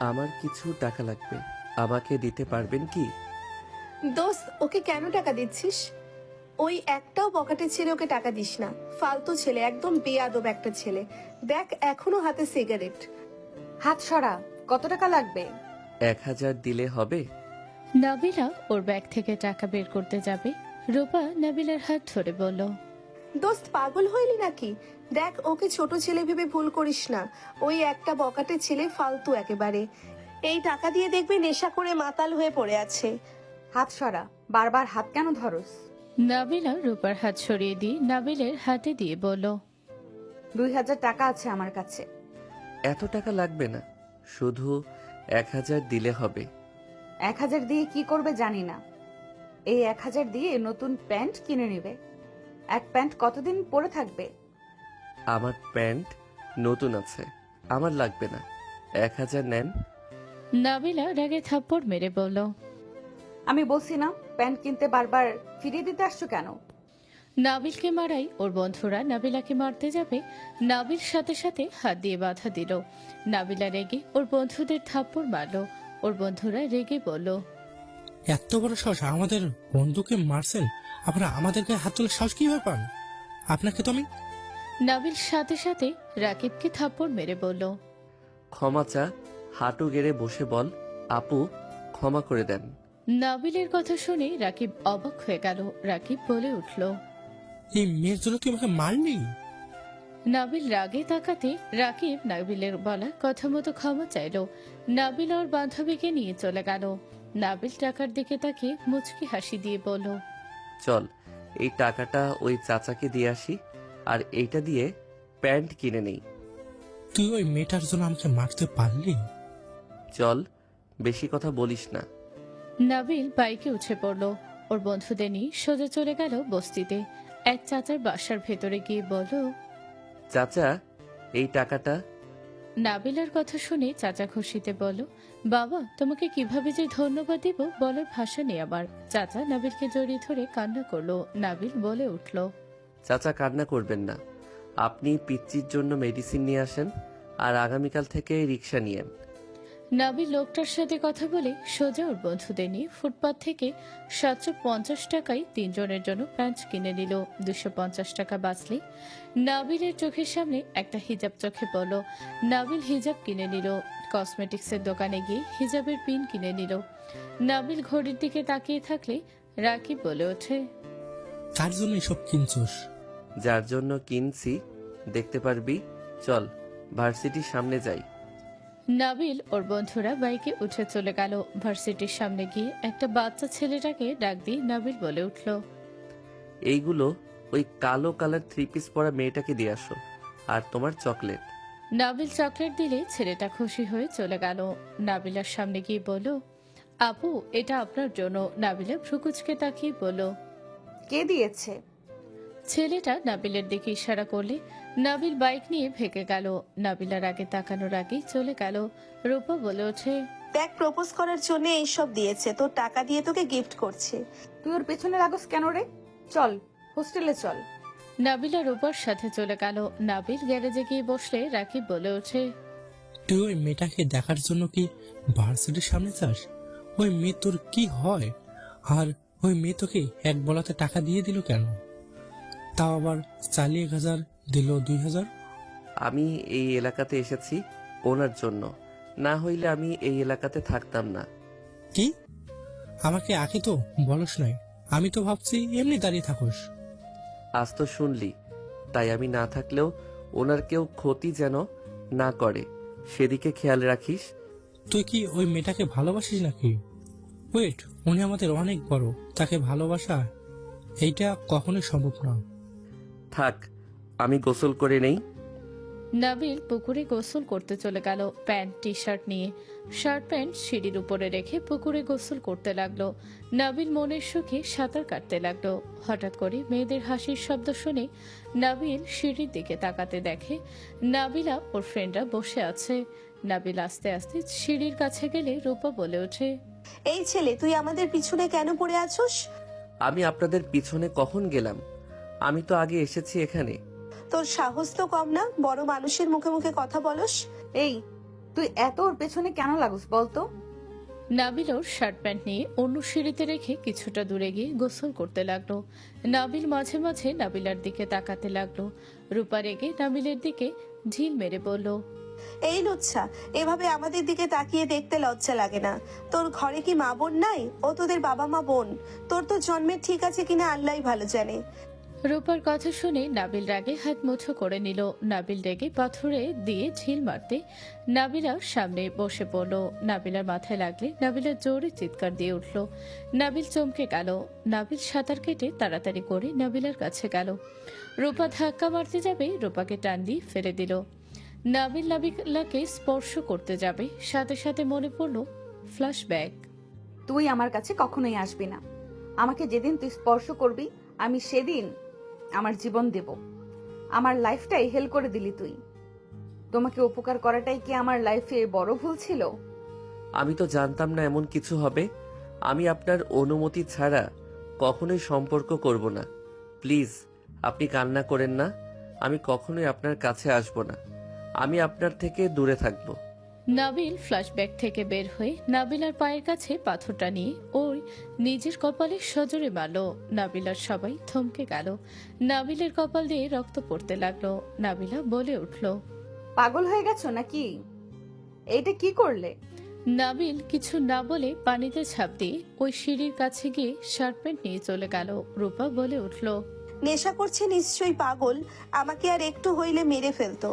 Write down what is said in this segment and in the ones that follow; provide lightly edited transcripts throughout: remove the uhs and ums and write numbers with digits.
আমার কিছু টাকা লাগবে, আমাকে দিতে পারবেন কি? দোস্ত, ওকে কেন টাকা দিচ্ছিস? ওই একটাও পকেটে ছেলে ওকে টাকা দিস না। ফালতু ছেলে, একদম বেয়াদব একটা ছেলে। দেখ, এখনো হাতে সিগারেট। হাত সরা। কত টাকা লাগবে? 1000 দিলে হবে? নাবিলা ওর ব্যাগ থেকে টাকা বের করতে যাবে, রূপা নাবিলার হাত ধরে বলল, দোস্ত, পাগল হইলি নাকি? দেখ, ওকে ছোট ছেলে ভেবে ভুল করিস না। ওই একটা বকাটে ছেলে, ফালতু একেবারে। এই টাকা দিয়ে দেখবি নেশা করে মাতাল হয়ে পড়ে আছে। হাত সরা। বারবার হাত কেন ধরস? নাবিলা রূপার হাত সরিয়ে দিয়ে নাবিলের হাতে দিয়ে বলল, 2000 টাকা আছে আমার কাছে। এত টাকা লাগবে না, শুধু 1000 দিলে হবে। 1000 দিয়ে কি করবে জানি না। এই 1000 দিয়ে নতুন প্যান্ট কিনে নিবে। এক প্যান্ট কতদিন পরে থাকবে? আমার প্যান্ট নতুন আছে, আমার লাগবে না। 1000 নেন। নাবিলা রাগে থাপ্পড় মেরে বলল, আমি বলছি না প্যান্ট কিনতে বারবার ফিরিয়ে দিতে আসছো কেন? নাবিলকে মারাই ওর বন্ধুরা নাবিলাকে মারতে যাবে, নাবিল সাথে সাথে হাত দিয়ে বাধা দিল। নাবিলা রেগে ওর বন্ধুদের থাপ্পড় মারল। ওর বন্ধুরা রেগে বলল, এত বড় সাহস, আমাদের বন্ধুকে মারছেন, আপনারা আমাদের গায়ে হাত তোলে সাহস কিভাবে পান? আপনাকে তো আমি। নাবিল সাথে সাথে রাকিবকে থাপ্পড় মেরে বলল, ক্ষমা চা, হাঁটু গেড়ে বসে বল, আপু ক্ষমা করে দেন। নাবিলের কথা শুনে রাকিব অবাক হয়ে গেল। রাকিব বলে উঠল, এই মেয়ের জন্য তুই আমাকে মারলি? নাবিল রাগে তাকাতে রাকিব নাবিলের বলা কথা মতো ক্ষমা চাইল। নাবিল ওর বান্ধবীকে নিয়ে চলে গেল। নাবিল টাকার দিকে তাকিয়ে মুচকি হাসি দিয়ে বলল, চল, এই টাকাটা ওই চাচাকে দিয়ে আসি, আর এইটা দিয়ে প্যান্ট কিনে নেই। তুই ওই মেয়েটার জন্য আমাকে মারতে পারলি? চল, বেশি কথা বলিস না। নাবিল বাইকে উঠে পড়ল। ওর বন্ধুদের নিয়ে সোজা চলে গেল বস্তিতে। এক চাচার বাসার ভেতরে গিয়ে বলল, চাচা, এই টাকাটা। নাবিলার কথা শুনে চাচা খুশিতে বলল, বাবা, তোমাকে কিভাবে যে ধন্যবাদ দিব বলার ভাষা নেই আমার। চাচা নাবিলকে জড়িয়ে ধরে কান্না করলো। নাবিল বলে উঠল, চাচা কান্না করবেন না, আপনি পিচ্চির জন্য মেডিসিন নিয়ে আসেন, আর আগামীকাল থেকে রিক্সা নিয়েন। নাবিল লোকটার সাথে কথা বলে সোজা ওর বন্ধুদের নিয়ে ফুটপাত থেকে 750 টাকায় 3 জনের জন্য প্যান্ট কিনে নিল। 250 টাকা বাঁচলে নাবিলের চোখের সামনে একটা হিজাব চোখে পড়ল। নাবিল হিজাব কিনে নিল। কসমেটিক্সের দোকানে গিয়ে হিজাবের পিন কিনে নিল। নাবিল ঘড়ির দিকে তাকিয়ে থাকলে রাকিব বলে ওঠে, কার জন্য এসব কিনছোস? যার জন্য কিনছি দেখতে পারবি, চল ভার্সিটির সামনে যাই। নাবিল ওর বন্ধুরা বাইকে উঠে চলে গেল। ভার্সিটির সামনে গিয়ে একটা বাচ্চা ছেলেটাকে ডাক দিয়ে নাবিল বলে উঠল, এইগুলো ওই কালো কালার 3 পিস পরা মেয়েটাকে দিয়ে আসো, আর তোমার চকলেট। নাবিল চকলেট দিলে ছেলেটা খুশি হয়ে চলে গেল। নাবিলার সামনে গিয়ে বলল, আপু, এটা আপনার জন্য। নাবিলা ভ্রুকুচকে তাকিয়ে বলল, কে দিয়েছে? ছেলেটা নাবিলের দিকে ইশারা করলে নাবিল বাইক নিয়ে ভেগে গেল। নাবিলার আগে তাকানোর আগেই চলে গেল। রূপা বলে ওঠে, দেখ, প্রপোজ করার জন্য এইসব দিয়েছে, তোর টাকা দিয়ে তোকে গিফট করছে। তুই ওর পেছনে লাগস কেন রে? চল হোস্টেলে চল। নাবিলা রূপার সাথে চলে গেল। নাবিল গ্যারেজে গিয়ে বসলে রাকিব বলে ওঠে, তুই ওই মেয়েটাকে দেখার জন্য কি ভার্সিটির সামনে যাস? ওই মেয়ে তোর কি হয়? আর ওই মেয়ে তোকে এক বলাতে টাকা দিয়ে দিল কেন? তাও আবার 1000 দিল 2000। আমি এই এলাকাতে এসেছি ওনার জন্য, না হইলে আমি এই এলাকাতে থাকতাম না। কি? আমাকে আগে তো বলস নাই, আমি তো ভাবছি এমনি দাঁড়িয়ে থাকোস। আজ তো শুনলি, তাই আমি না থাকলেও ওনার কেউ ক্ষতি যেন না করে সেদিকে খেয়াল রাখিস। তুই কি ওই মেয়েটাকে ভালোবাসিস নাকি? ওয়েট, উনি আমাদের অনেক বড়, তাকে ভালোবাসা এইটা কখনোই সম্ভব না। থাক, আমি গোসল করে নেই। নাবিল পুকুরে গোসল করতে চলে গেল প্যান্ট টি শার্ট নিয়ে। শার্ট প্যান্ট সিঁড়ির উপরে রেখে পুকুরে গোসল করতে লাগলো। নাবিল মনের সুখে সাঁতার কাটতে লাগলো। হঠাৎ করে মেয়েদের হাসির শব্দ শুনে নাবিল সিঁড়ির দিকে তাকাতে দেখে নাবিলা ওর ফ্রেন্ডরা বসে আছে। নাবিল আস্তে আস্তে সিঁড়ির কাছে গেলে রূপা বলে ওঠে, এই ছেলে, তুই আমাদের পিছনে কেন পড়ে আছোস? আমি আপনাদের পিছনে কখন গেলাম? আমি তো আগে এসেছি এখানে। তোর সাহস তো কম না, বড় মানুষের মুখে মুখে কথা বলস। এই তুই এত ওর পেছনে কেন লাগুস বলতো? নাবিল ওর শার্ট প্যান্ট নিয়ে অন্য সিঁড়িতে রেখে কিছুটা দূরে গিয়ে গোসল করতে লাগলো। নাবিল মাঝে মাঝে নাবিলার দিকে তাকাতে লাগলো। রূপা রেগে নাবিলের দিকে ঢিল মেরে বলল, এই লুচ্ছা, এভাবে আমাদের দিকে তাকিয়ে দেখতে লজ্জা লাগে না? তোর ঘরে কি মা বোন নাই? ও তোদের বাবা মা বোন? তোর তো জন্মের ঠিক আছে কিনা আল্লাহই ভালো জানে। রূপার কথা শুনে নাবিল রাগে হাত মুঠো করে নিল। নাবিল রেগে পাথরে দিয়ে ঝিল মারতে নাবিলার সামনে বসে পড়ল। নাবিলার মাথায় লাগলে নাবিলা জোরে চিৎকার দিয়ে উঠল। নাবিল চমকে গেল। নাবিল সাঁতার কেটে তাড়াতাড়ি করে নাবিলার কাছে গেল। রূপা ধাক্কা মারতে যাবে, রূপাকে টান দিয়ে ফেলে দিল। নাবিল নাবিলাকে স্পর্শ করতে যাবে, সাথে সাথে মনে পড়ল ফ্ল্যাশব্যাক। তুই আমার কাছে কখনোই আসবি না। আমাকে যেদিন তুই স্পর্শ করবি আমি সেদিন আমার জীবন দেব। আমার লাইফটাই হেল করে দিলি তুই। তোমাকে উপকার করাটাই কি আমার লাইফে বড় ভুল ছিল? আমি তো জানতাম না এমন কিছু হবে। আমি আপনার অনুমতি ছাড়া কখনোই সম্পর্ক করব না। প্লিজ, আপনি কান্না করেন না। আমি কখনোই আপনার কাছে আসব না। আমি আপনার থেকে দূরে থাকব। নাবিল ফ্ল্যাশব্যাক থেকে বের হয়ে নাবিলার পায়ের কাছে পাথরটা নিয়ে ওই নিজের কপালে সজোরে মারল। নাবিলার সবাই থমকে গেল। নাবিলের কপাল দিয়ে রক্ত পড়তে লাগলো। নাবিলা বলে উঠল, পাগল হয়ে গেছো নাকি? এইটা কি করলে? নাবিল কিছু না বলে পানিতে ঝাঁপ দিয়ে ওই সিঁড়ির কাছে গিয়ে শার্ট প্যান্ট নিয়ে চলে গেল। রূপা বলে উঠল, নেশা করছে নিশ্চয়ই পাগল, আমাকে আর একটু হইলে মেরে ফেলতো।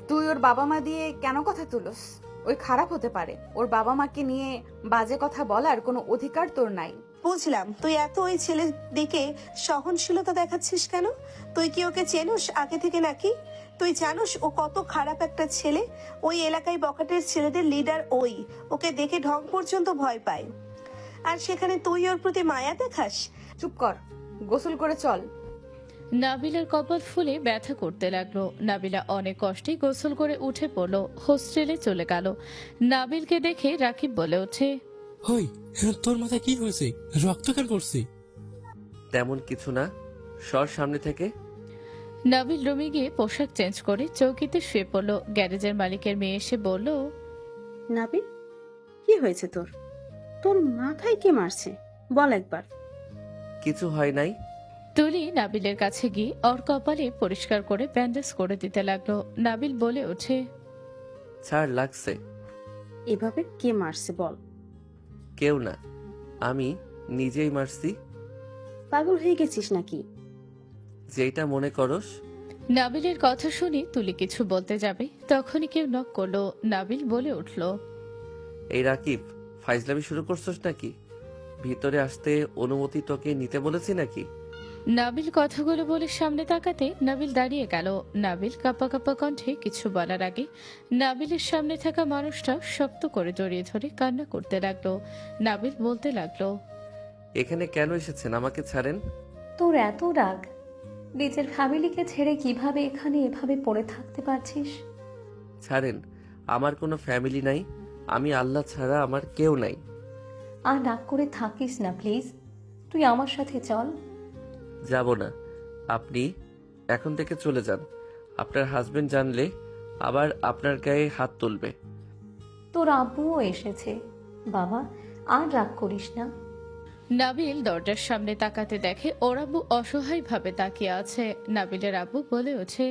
তুই ওর বাবা মা দিয়ে কেন কথা তুলস? ওই খারাপ হতে পারে। ওর বাবা মাকে নিয়ে বাজে কথা বলার কোনো অধিকার তোর নাই। বুঝলাম, তুই এত ওই ছেলের দিকে সহনশীলতা দেখাচ্ছিস কেন? তুই কি ওকে চেনোস আগে থেকে নাকি? তুই জানোস ও কত খারাপ একটা ছেলে? ওই এলাকায় বখাটের ছেলেদের লিডার ওই। ওকে দেখে ঢং পর্যন্ত ভয় পায়, আর সেখানে তুই ওর প্রতি মায়া দেখাস? চুপ কর, গোসল করে চল। নাবিলার কপাল ফুলে ব্যথা করতে লাগলো। নাবিলা অনেক কষ্টে গোসল করে উঠে পড়লো, হোস্টেলে চলে গেল। নাবিলকে দেখে রাকিব বলে ওঠে, হই, তোর মাথায় কি হয়েছে? রক্ত কেন পড়ছে? তেমন কিছু না, সর সামনে থেকে। নাবিল রুমে গিয়ে পোশাক চেঞ্জ করে চৌকিতে শুয়ে পড়লো। গ্যারেজের মালিকের মেয়ে এসে বলল, নাবিল, কি হয়েছে তোর? তোর মাথায় কে মারছে? বল একবার। কিছু হয় নাই। তুলি নাবিলের কাছে গিয়ে ওর কপালে পরিষ্কার করে ব্যান্ডেজ করে দিতে লাগলো। নাবিল বলে ওঠে, ছাড়, লাগছে। এভাবে কে মারছে বল। কেউ না, আমি নিজেই মারছি। পাগল হয়ে গেছিস নাকি? যেটা মনে করস। নাবিলের কথা শুনে তুলি কিছু বলতে যাবে, তখনই কেউ নক করলো। নাবিল বলে উঠল, এই রাকিব, ফাইজলামি শুরু করছস নাকি? ভিতরে আসতে অনুমতি তোকে নিতে বলেছি নাকি? নাবিল কথাগুলো বলে সামনে তাকাতে নাবিল দাঁড়িয়ে গেল। নাবিল কাঁপা কাঁপা কণ্ঠে কিছু বলার আগে নাবিলের সামনে থাকা মানুষটা শক্ত করে জড়িয়ে ধরে কান্না করতে লাগলো। নাবিল বলতে লাগলো, এখানে কেন এসেছেন? আমাকে ছাড়েন। তোর এত রাগ? নিজের ফ্যামিলিকে ছেড়ে কিভাবে এখানে এভাবে পড়ে থাকতে পারছিস? ছাড়েন, আমার কোনো ফ্যামিলি নাই। আমি আল্লাহ ছাড়া আমার কেউ নাই। আর রাগ করে থাকিস না প্লিজ, তুই আমার সাথে চল। যাব না। আপনি এখন থেকে চলে যান। আপনার হাজবেন্ড জানলে আবার আপনার গায়ে হাত তুলবে। তোর আব্বুও এসেছে। বাবা, আর রাগ করিস না। নাবিল দরজার সামনে তাকাতে দেখে ওর আব্বু অসহায় ভাবে তাকিয়ে আছে। নাবিলের আব্বু বলে ওঠে,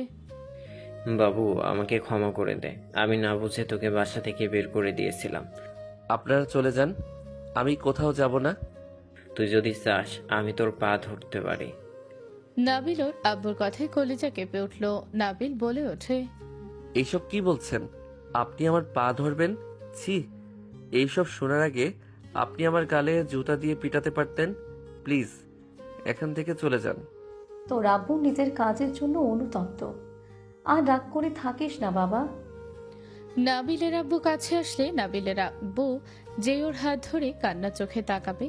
বাবু, আমাকে ক্ষমা করে দে। আমি না বুঝে তোকে বাসা থেকে বের করে দিয়েছিলাম। আপনারা চলে যান, আমি কোথাও যাব না। তুই যদি চাস আমি তোর পা ধরতে পারি। নাবিল ওর আব্বুর কথায় কলিজা কেঁপে উঠল। নাবিল বলে ওঠে, এইসব কি বলছেন? আপনি আমার পা ধরবেন? ছি, এইসব শোনার আগে আপনি আমার গালে জুতা দিয়ে পিটাতে পারতেন। প্লিজ এখান থেকে চলে যান। তোর আব্বু নিজের কাজের জন্য অনুতপ্ত। আর রাগ করে থাকিস না বাবা। নাবিলের আব্বু কাছে আসলে নাবিলের আব্বু যে ওর হাত ধরে কান্না চোখে তাকাবে,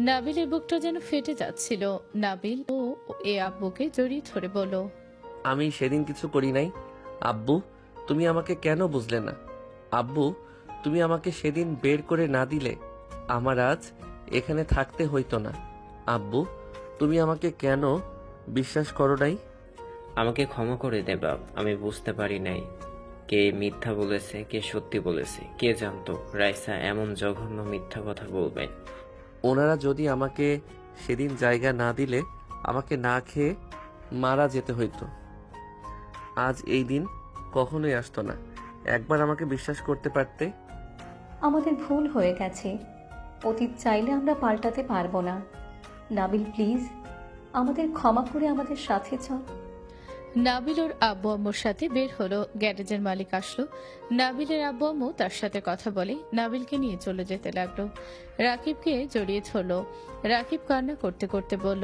নাবিলের বুকটা যেন ফেটে যাচ্ছিল। নাবিল ও এ আব্বুকে জড়িয়ে ধরে বলল, আমি সেদিন কিছু করি নাই। আব্বু, তুমি আমাকে কেন বুঝলে না? আব্বু, তুমি আমাকে সেদিন বের করে না দিলে আমার আজ এখানে থাকতে হইতো না। আব্বু, তুমি আমাকে কেন বিশ্বাস করো নাই? আমাকে ক্ষমা করে দে বাপ, আমি বুঝতে পারি নাই। কে মিথ্যা বলেছে কে সত্যি বলেছে কে জানতো রাইসা এমন জঘন্য মিথ্যা কথা বলবে। ওনারা যদি আমাকে সেদিন জায়গা না দিলে আমাকে না খেয়ে মারা যেতে হইতো। আজ এই দিন কখনোই আসতো না। একবার আমাকে বিশ্বাস করতে পারতে। আমাদের ভুল হয়ে গেছে, অতীত চাইলে আমরা পাল্টাতে পারবো না। নাবিল প্লিজ, আমাদের ক্ষমা করে আমাদের সাথে চল। নাবিল ওর আব্বু আম্মুর সাথে বের হলো। গ্যারেজের মালিক আসলো। নাবিলের আব্বু আম্মু তার সাথে কথা বলে নাবিলকে নিয়ে চলে যেতে লাগলো। রাকিবকে জড়িয়ে ধরলো। রাকিব কান্না করতে করতে বলল,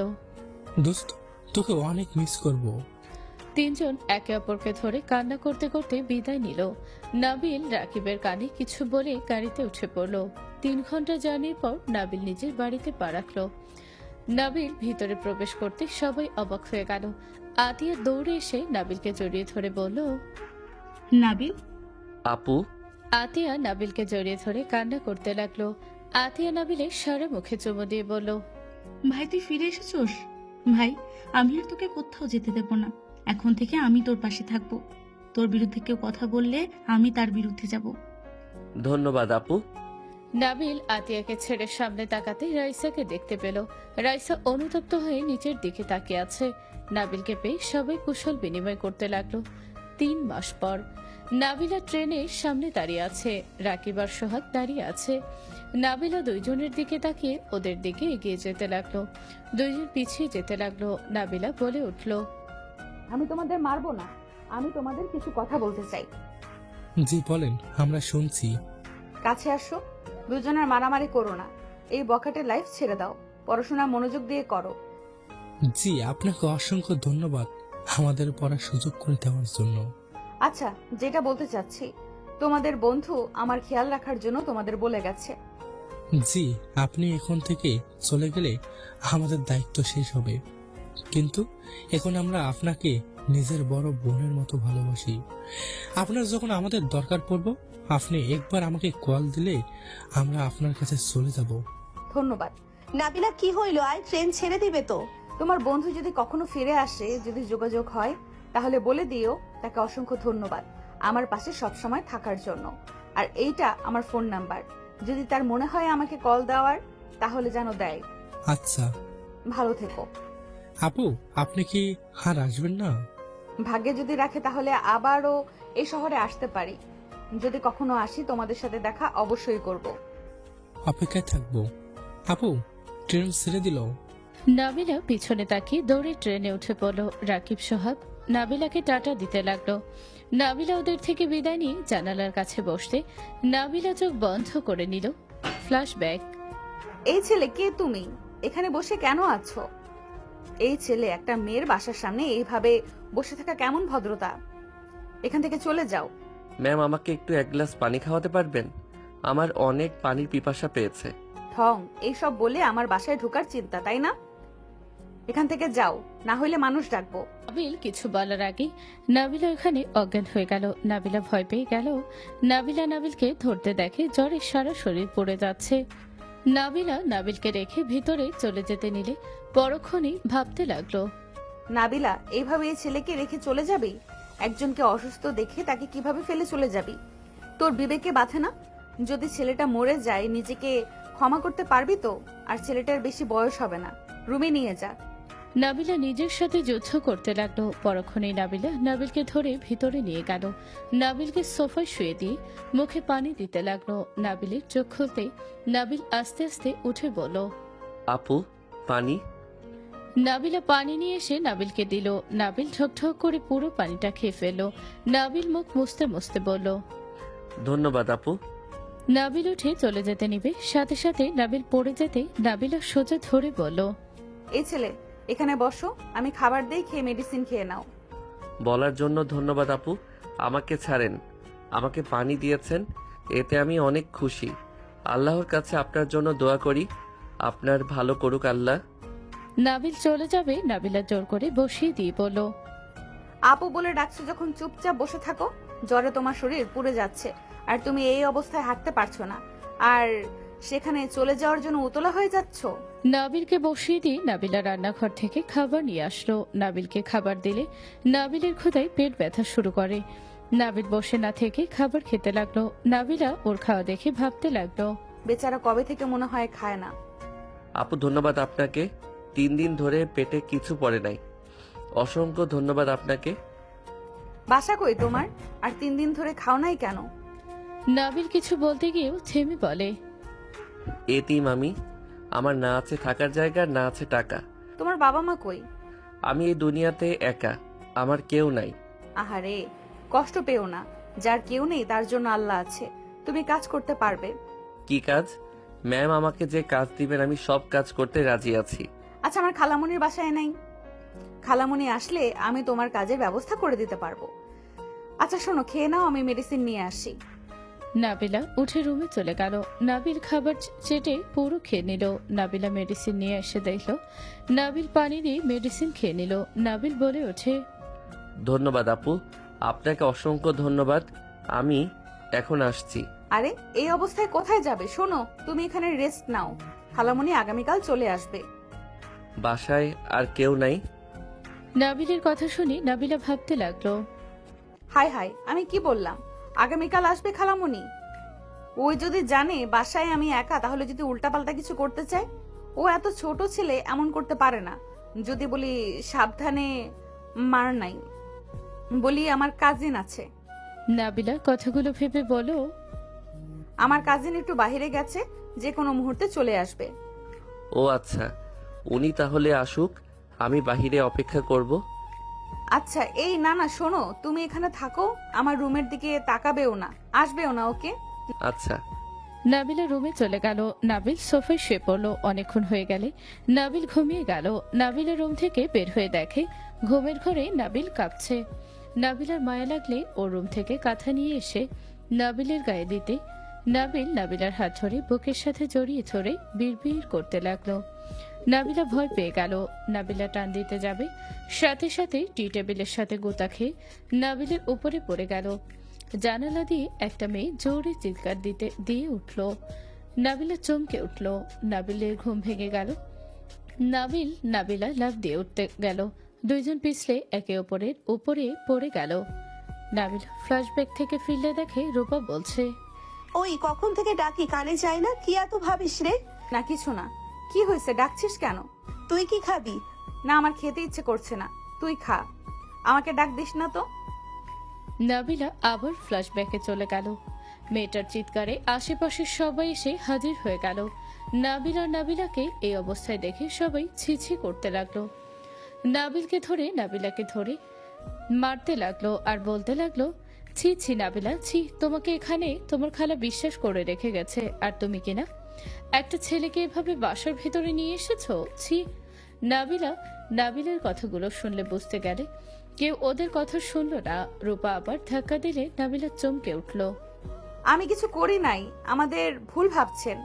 দোস্ত, তোকে অনেক মিস করব। তিনজন একে অপরকে ধরে কান্না করতে করতে বিদায় নিল। নাবিল রাকিবের কানে কিছু বলে গাড়িতে উঠে পড়ল। 3 ঘন্টা জার্নির পর নাবিল নিজের বাড়িতে পা রাখলো। নাবিল ভিতরে প্রবেশ করতে সবাই অবাক হয়ে গেল। আতিয়া দৌড়ে এসে নাবিলকে জড়িয়ে ধরে বলল, নাবিল, আপু, আতিয়া নাবিলকে জড়িয়ে ধরে কান্না করতে লাগলো। আতিয়া নাবিলের সারা মুখে চুমু দিয়ে বলল, ভাই তুই ফিরে এসেছোস? ভাই, আমি আর তোকে কোথাও যেতে দেব না। এখন থেকে আমি তোর পাশে থাকবো। তোর বিরুদ্ধে কেউ কথা বললে আমি তার বিরুদ্ধে যাব। ধন্যবাদ আপু। নাবিল আতিয়াকে ছেড়ে সামনে তাকাতে রাইসাকে দেখতে পেল। রাইসা অনুতপ্ত হয়ে নিচের দিকে তাকিয়ে আছে। নাবিলকে পেয়ে সবাই কুশল বিনিময় করতে লাগলো। 3 মাস পর নাবিলা ট্রেনের সামনে দাঁড়িয়ে আছে। রাকিব আর সোহাগ দাঁড়িয়ে আছে। নাবিলা দুইজনের দিকে তাকিয়ে ওদের দিকে এগিয়ে যেতে লাগলো। দুইজন পিছিয়ে যেতে লাগলো। নাবিলা বলে উঠল, আমি তোমাদের মারবো না, আমি তোমাদের কিছু কথা বলতে চাই। জি বলেন, আমরা শুনছি। কাছে আসো। দুজনের মারামারি করো না। এই বখাটে লাইফ ছেড়ে দাও, পড়াশোনা মনোযোগ দিয়ে করো। জি, আপনাকে অসংখ্য ধন্যবাদ আমাদের পড়ার সুযোগ করে দেওয়ার জন্য। আচ্ছা, যেটা বলতে চাচ্ছি, তোমাদের বন্ধু আমার খেয়াল রাখার জন্য তোমাদের বলে গেছে। জি, আপনি এখন থেকে চলে গেলে আমাদের দায়িত্ব শেষ হবে, কিন্তু এখন আমরা আপনাকে নিজের বড় বোনের মতো ভালোবাসি। আপনার যখন আমাদের দরকার পড়বে, আপনি একবার আমাকে কল দিলে আমরা আপনার কাছে চলে যাব। ধন্যবাদ। নাবিলা কি হইলো? আয়, ট্রেন ছেড়ে দিবে তো। তোমার বন্ধু যদি কখনো ফিরে আসে, যদি যোগাযোগ হয়, তাহলে বলে দিও তাকে অসংখ্য ধন্যবাদ আমার পাশে সবসময় থাকার জন্য। আর এইটা আমার ফোন নাম্বার, যদি তার মনে হয় আমাকে কল দেওয়ার তাহলে যেন দেয়। আচ্ছা ভালো থেকো। আপু, আপনি কি আর আসবেন না? ভাগ্যে যদি রাখে তাহলে আবারও এই শহরে আসতে পারি। যদি কখনো আসি তোমাদের সাথে দেখা অবশ্যই করব। অপেক্ষায় থাকবো। আপু, ট্রেন ছেড়ে দিল। নাবিলা পিছনে তাকিয়ে দৌড়ে ট্রেনে উঠে পড়ল। রাকিব সোহাগ নাবিলাকে টাটা দিতে লাগলো। নাবিলা ওদের থেকে বিদায় নিয়ে জানালার কাছে বসতে নাবিলা চোখ বন্ধ করে নিল। ফ্ল্যাশব্যাক। এই ছেলে কে? তুমি এখানে বসে কেন আছো? এই ছেলে একটা মেয়ের বাসার সামনে এইভাবে বসে থাকা কেমন ভদ্রতা? এখান থেকে চলে যাও। ম্যাম, আমাকে একটু 1 গ্লাস পানি খাওয়াতে পারবেন? আমার অনেক পানির পিপাসা পেয়েছে। ঠং, এইসব বলে আমার বাসায় ঢোকার চিন্তা, তাই না? এখান থেকে যাও, না হইলে মানুষ ডাকবো। নাবিল কিছু বলার আগে নাবিলা ওখানে অজ্ঞান হয়ে গেল। নাবিলা ভয় পেয়ে গেল। নাবিলকে ধরতে দেখে জ্বরে সারা শরীর পড়ে যাচ্ছে। নাবিলা নাবিলকে রেখে ভিতরে চলে যেতে নিলে পরক্ষণেই ভাবতে লাগলো, নাবিলা, এইভাবে এই ছেলেকে রেখে চলে যাবি? একজনকে অসুস্থ দেখে তাকে কিভাবে ফেলে চলে যাবি? তোর বিবেকে বাঁধে না? যদি ছেলেটা মরে যায় নিজেকে ক্ষমা করতে পারবি তো? আর ছেলেটার বেশি বয়স হবে না, রুমে নিয়ে যা। নাবিলা নিজের সাথে যুদ্ধ করতে লাগলো। পরক্ষণেই নাবিলা নাবিলকে ধরে ভিতরে নিয়ে গেল। নাবিলকে সোফায় শুয়ে দিয়ে মুখে পানি দিতে লাগলো। নাবিলের চোখ খুলতেই নাবিল আস্তে আস্তে উঠে বলল, আপু, পানি। নাবিলা পানি নিয়ে এসে নাবিলকে দিল। নাবিল ঠকঠক করে পুরো পানিটা খেয়ে ফেলল। নাবিল মুখ মুছতে মুছতে বলল, ধন্যবাদ আপু। নাবিল উঠে চলে যেতে নিবে, সাথে সাথে নাবিল পড়ে যেতে নাবিলা সোজা ধরে বলল, এই ছেলে, এখানে বসো, আমি খাবার দেই, খেয়ে মেডিসিন খেয়ে নাও। বলার জন্য ধন্যবাদ আপু। আমাকে ছাড়েন। আমাকে পানি দিয়েছেন, এতে আমি অনেক খুশি। আল্লাহর কাছে আপনার জন্য দোয়া করি, আপনার ভালো করুক আল্লাহ। নাবিল চলে যাবে নাবিলা জোর করে বসিয়ে দিয়ে বলল, আপু বলে ডাকছো যখন চুপচাপ বসে থাকো। জ্বরে তোমার শরীর পুড়ে যাচ্ছে, আর তুমি এই অবস্থায় হাঁটতে পারছো না, আর সেখানে চলে যাওয়ার জন্য উতলা হয়ে যাচ্ছ। নাবিলকে বসিয়ে দিয়ে নাবিলা রান্নাঘর থেকে খাবার নিয়ে আসলো। নাবিলকে খাবার দিলে নাবিলের ক্ষুধায় পেট ব্যথা শুরু করে। নাবিল বসে না থেকে খাবার খেতে লাগলো। নাবিলা ওর খাওয়া দেখে ভাবতে লাগলো, বেচারা কবে থেকে মনে হয় খায় না। আপু ধন্যবাদ আপনাকে, 3 দিন ধরে পেটে কিছু পড়ে নাই। অসংখ্য ধন্যবাদ আপনাকে। বাসা কই তোমার? আর 3 দিন ধরে খাও নাই কেন? নাবিল কিছু বলতে গিয়েও থেমে বলে, এতিম আমি, আমার না আছে থাকার জায়গা, না আছে টাকা। তোমার বাবা মা কই? আমি এই দুনিয়াতে একা, আমার কেউ নাই। আহারে, কষ্ট পেও না, যার কেউ নেই তার জন্য আল্লাহ আছে। তুমি কাজ করতে পারবে। কি কাজ? ম্যাম আমাকে যে কাজ দিবেন আমি সব কাজ করতে রাজি আছি। আচ্ছা, আমার খালামণির বাসায় নাই? খালামণি আসলে আমি তোমার কাজের ব্যবস্থা করে দিতে পারবো। আচ্ছা শোনো, খেয়ে নাও, আমি মেডিসিন নিয়ে আসি। নাবিলা উঠে রুমে চলে গেল। নাবিল খাবার চেটে পুরো খেয়ে নিল। নাবিলা মেডিসিন নিয়ে এসে দেখলো নাবিল পানি দিয়ে মেডিসিন খেয়ে নিল। নাবিল বলে ওঠে, ধন্যবাদ আপু, আপনাকে অসংখ্য ধন্যবাদ। আমি এখন আসছি। আরে এই অবস্থায় কোথায় যাবে? শোনো, তুমি এখানে রেস্ট নাও, খালামণি আগামীকাল চলে আসবে। বাসায় আর কেউ নাই? নাবিলের কথা শুনে নাবিলা ভাবতে লাগলো, হাই হাই, আমি কি বললাম? আগামীকাল আসবে খালামণি? ওই যদি জানে বাসায় আমি একা, তাহলে যদি উল্টাপাল্টা কিছু করতে চায়? ও এত ছোট ছেলে, এমন করতে পারে না। যদি বলি সাবধানে, মার নাই, বলি আমার কাজিন আছে। নাবিলা কথাগুলো ভেবে বলো, আমার কাজিন একটু বাইরে গেছে, যে কোনো মুহূর্তে চলে আসবে। ও আচ্ছা, উনি তাহলে আসুক, আমি বাহিরে অপেক্ষা করব। আচ্ছা এই না না, শোনো, তুমি এখানে থাকো, আমার রুমের দিকে তাকাবেও না, আসবেও না, ওকে? আচ্ছা। নাবিলা রুমে চলে গেল। নাবিল সোফায় শুয়ে পড়লো। অনেকক্ষণ হয়ে গেলে নাবিল ঘুমিয়ে গেল। নাবিলা রুম থেকে বের হয়ে দেখে ঘুমের ঘরে নাবিল কাঁপছে। নাবিলার মায়া লাগলে ও রুম থেকে কাঁথা নিয়ে এসে নাবিলের গায়ে দিতে নাবিল নাবিলার হাত ধরে বুকের সাথে জড়িয়ে ধরে বিড়বিড় করতে লাগলো। নাবিলা ভয় পেয়ে গেল। নাবিলা টান দিতে যাবে, সাথে সাথে টি টেবিলের সাথে গোতা খেয়ে নাবিলের উপরে পড়ে গেল। জানালা দিয়ে একটা মেয়ে জোরে চিৎকার দিয়ে উঠল। নাবিলা চমকে উঠল। নাবিলের ঘুম ভেঙে গেল। নাবিলা লাফ দিয়ে উঠতে গেল। দুইজন পিছলে একে অপরের উপরে পড়ে গেল। নাবিল ফ্ল্যাশব্যাক থেকে ফিরলে দেখে রূপা বলছে, ওই কখন থেকে ডাকি, কানে যায় না? কি এত ভাবিস রে? না কিছু না। কি হয়েছে, ডাকছিস কেন? তুই কি খাবি? না, আমার খেতে ইচ্ছে করছে না, তুই খা, আমাকে ডাক দিস না তো। নাবিলা আবার ফ্ল্যাশব্যাকে চলে গেল। মেয়েটার চিৎকারে আশেপাশের সবাই এসে হাজির হয়ে গেল। নাবিলাকে এই অবস্থায় দেখে সবাই ছিছি করতে লাগলো। নাবিলাকে ধরে মারতে লাগলো আর বলতে লাগলো, ছি ছি নাবিলা, ছি, তোমাকে এখানে তোমার খালা বিশ্বাস করে রেখে গেছে, আর তুমি কিনা একটা ছেলেকে এভাবে বাসার ভেতরে নিয়ে এসেছো, ছি। নাবিলার কথাগুলো শুনলে বুঝতে গেলে কেউ ওদের কথা শুনল না। রূপা আবার ধাক্কা দিলে নাবিলা চমকে উঠল। আমি কিছু করি নাই, আমাদের ভুল ভাবছেন,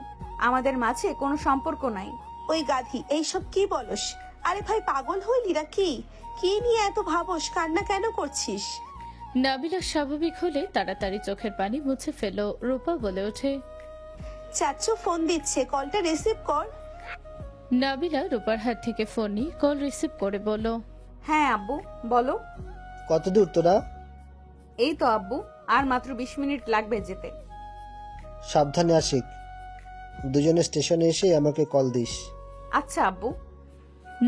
আমাদের মাঝে কোনো সম্পর্ক নাই। ওই গাধি, এইসব কি বলস? আরে ভাই, পাগল হইলি নাকি? কি নিয়ে এত ভাবস? কান্না কেন করছিস? নাবিলা স্বাভাবিক হলে তাড়াতাড়ি চোখের পানি মুছে ফেলল। রূপা বলে ওঠে, চাচ্চু ফোন দিচ্ছে, কলটা রিসিভ কর। নাবিলা রূপার হাত থেকে ফোন নিয়ে কল রিসিভ করে বলল, হ্যাঁ আব্বু, বলো। কত দূর তোরা? এই তো আব্বু, আর মাত্র 20 মিনিট লাগবে যেতে। সাবধানে আসিক, দুজনে স্টেশনে এসে আমাকে কল দিস। আচ্ছা আব্বু।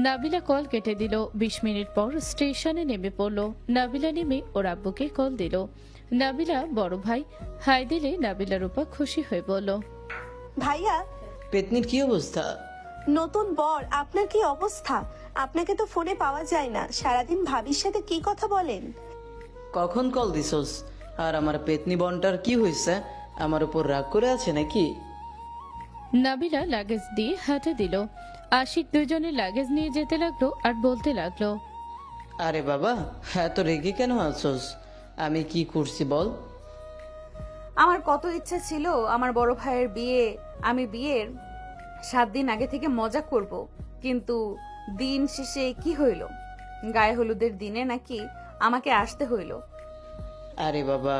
নাবিলা কল কেটে দিল। 20 মিনিট পর স্টেশনে নেমে পড়ল। নাবিলা নেমে ওর আব্বুকে কল দিল। নাবিলা বড় ভাই হাই দিলে নাবিলা রূপা খুশি হয়ে বলল, ভাইয়া, পেতনির কি অবস্থা? নতুন বর, আপনার কি অবস্থা? আপনাকে তো ফোনে পাওয়া যায় না, সারাদিন ভাবির সাথে কি কথা বলেন? কখন কল দিছস? আর আমার পেতনি বনটার কি হয়েছে? আমার উপর রাগ করে আছে নাকি? নাবিলা লাগেজ দিয়ে হাতে দিল। আশিক দুজনের লাগেজ নিয়ে যেতে লাগলো আর বলতে লাগলো, আরে বাবা, এত রেগে কেন আছস? আমি কি করছি বল? আমার কত ইচ্ছে ছিল আমার বড় ভাইয়ের বিয়ে, আমি বিয়ের 7 দিন আগে থেকে মজা করব, কিন্তু দিন শেষে কি হইল? গায়ে হলুদের দিনে নাকি আমাকে আসতে হইল। আরে বাবা,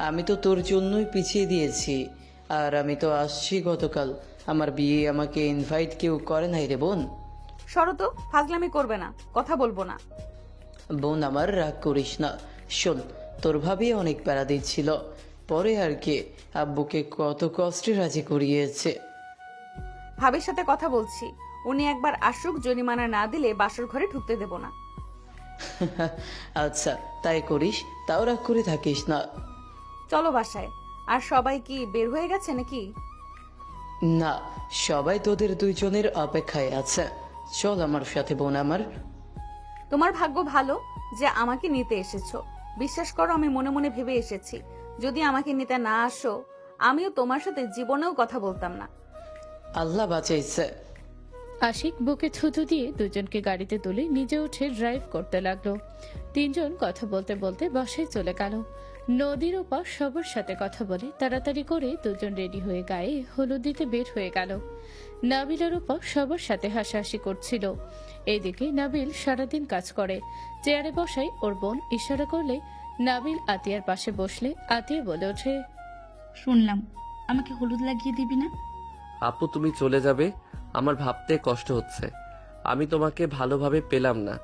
আমি তো তোর জন্যই পিছিয়ে দিয়েছি, আর আমি তো আসছি গতকাল। আমার বিয়ে আমাকে ইনভাইট কেউ করে নাই রে বোন। শরত, ফাজলামি করবে না, কথা বলবো না। বোন আমার, রাগ করিস না। শোন, তোর ভাবি অনেক প্যারা দিচ্ছিল, পরে আর কি আব্বুকে কত কষ্টে রাজি করিয়েছে। ভাবির সাথে কথা বলছি, উনি একবার আসুক, জরিমানা না দিলে বাসর ঘরে ঢুকতে দেব না। আচ্ছা তাই করিস, তাও রাগ করে থাকিস না। চলো বাসায়। আর সবাই কি বের হয়ে গেছে নাকি? না, সবাই তোদের দুইজনের অপেক্ষায় আছে। চল আমার সাথে বোন আমার। তোমার ভাগ্য ভালো যে আমাকে নিতে এসেছো। বিশ্বাস করো, আমি মনে মনে ভেবে এসেছি, যদি আমাকে নিতে না আসো আমিও তোমার সাথে জীবনেও কথা বলতাম না। আল্লাহ বাঁচাইছে। আশিক বুকে থুতু দিয়ে দুজনকে গাড়িতে তুলে নিজে উঠে ড্রাইভ করতে লাগলো। তিনজন কথা বলতে বলতে বাসায় চলে গেল। নদীর ওপর সবার সাথে কথা বলে তাড়াতাড়ি করে দুজন রেডি হয়ে গায়ে হলুদ দিতে বের হয়ে গেল। নাবিলের ওপর সবার সাথে হাসাহাসি করছিল। এইদিকে নাবিল সারাদিন কাজ করে, চেয়ারে বসায় ওর বোন ইশারা করলে নাবিল আতিয়ার পাশে বসলে আতিয়া বলে ওঠে, শুনলাম আমাকে হলুদ লাগিয়ে দিবি না? আপু তুমি চলে যাবে আমার ভাবতে কষ্ট হচ্ছে। আমি তোমাকে ভালোভাবে পেলাম না।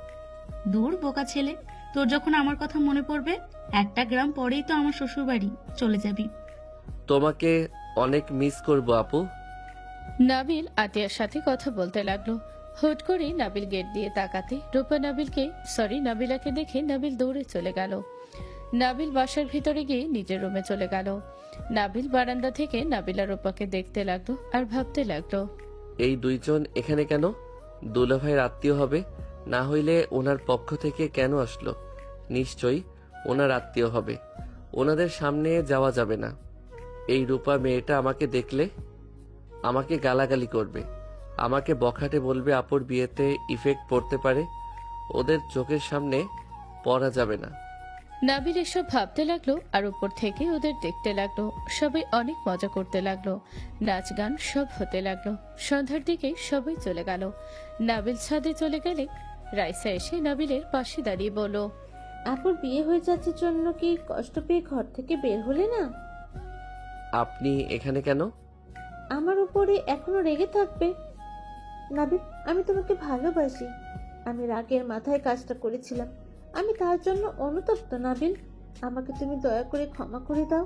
দূর বোকা ছেলে, তোর যখন আমার কথা মনে পড়বে, একটা গ্রাম পরেই তো আমার শ্বশুর বাড়ি, চলে যাবি। তোমাকে অনেক মিস করব আপু। নাবিল আতিয়ার সাথে কথা বলতে লাগলো। হুট করে নাবিল গেট দিয়ে তাকাতে রূপা নাবিলাকে দেখে নাবিল দৌড়ে চলে গেল। নাবিল বাসার ভিতরে গিয়ে নিজের রুমে চলে গেল। নাবিল বারান্দা থেকে নাবিল আর রূপাকে দেখতে লাগলো আর ভাবতে লাগলো, এই দুইজন এখানে কেন? দুলাভাইয়ের আত্মীয় হবে, না হইলে ওনার পক্ষ থেকে কেন আসলো? নিশ্চয়ই ওনার আত্মীয় হবে, ওনাদের সামনে যাওয়া যাবে না। এই রূপা মেয়েটা আমাকে দেখলে আমাকে গালাগালি করবে, আমাকে বখাটে বলবে আপুর বিয়েতে ইফেক্ট পড়তে পারে, ওদের চোখের সামনে পড়া যাবে না। নাবিল এসব ভাবতে লাগলো আর উপর থেকে ওদের দেখতে লাগলো। সবাই অনেক মজা করতে লাগলো, নাচ গান সব হতে লাগলো। সন্ধ্যার দিকে সবাই চলে গেল। নাবিল ছাদে চলে গেলে রাইসা এসে নাবিলের পাশে দাঁড়িয়ে বলল, আপুর বিয়ে হয়ে যাচ্ছে জন্য কি কষ্ট পেয়ে ঘর থেকে বের হলে না? আপনি এখানে কেন? আমার উপরে এখনো রেগে থাকবে? নাবিল, আমি তোমাকে ভালোবাসি। আমি রাগের মাথায় কাজটা করেছিলাম, আমি তার জন্য অনুতপ্ত। নাবিল, আমাকে তুমি দয়া করে ক্ষমা করে দাও।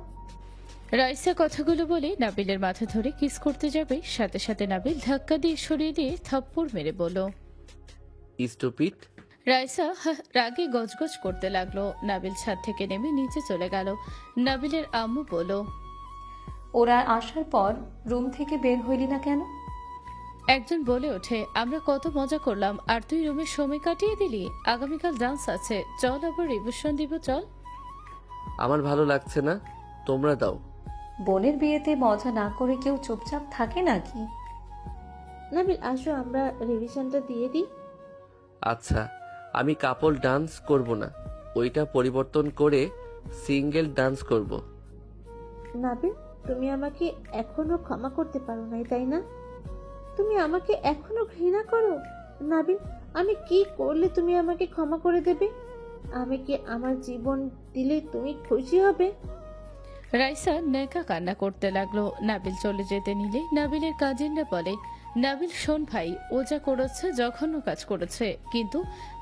রাইসা কথাগুলো বলে নাবিলের মাথা ধরে কিস করতে যাবে, সাথে সাথে নাবিল ধাক্কা দিয়ে সরিয়ে দিয়ে থাপ্পড় মেরে বলল, স্টুপিড। রাইসা রাগে গজগজ করতে লাগলো। নাবিল ছাদ থেকে নেমে নিচে চলে গেল। নাবিলের আম্মু বলল, ওরা আসার পর রুম থেকে বের হইলি না কেন? একজন বলে ওঠে, আমরা কত মজা করলাম আর তুই রুমে সময় কাটিয়ে দিলি। আগামীকাল ডান্স আছে, চল আবার রিভিশন দিব, চল। আমার ভালো লাগছে না, তোমরা দাও। বোনের বিয়েতে মজা না করে কেউ চুপচাপ থাকে নাকি? নাবিল, আসো আমরা রিভিশনটা দিয়ে দিই। আচ্ছা, আমি কাপল ডান্স করব না, ওইটা পরিবর্তন করে সিঙ্গেল ডান্স করব। নাবিল, তুমি আমাকে এখনো ক্ষমা করতে পারো নাই, তাই না? তুমি আমাকে এখনো ঘৃণা করো? নাবিল, আমি কি করলে তুমি আমাকে ক্ষমা করে দেবে? আমি কি আমার জীবন দিলে তুমি খুশি হবে? রাইসা নেকা কান্না করতে লাগলো। নাবিল চলে যেতে নিলে নাবিলের কাজিনরা বলে, নাবিল শোন ভাই, ও যা করেছে জঘন্য কাজ করেছে, কিন্তু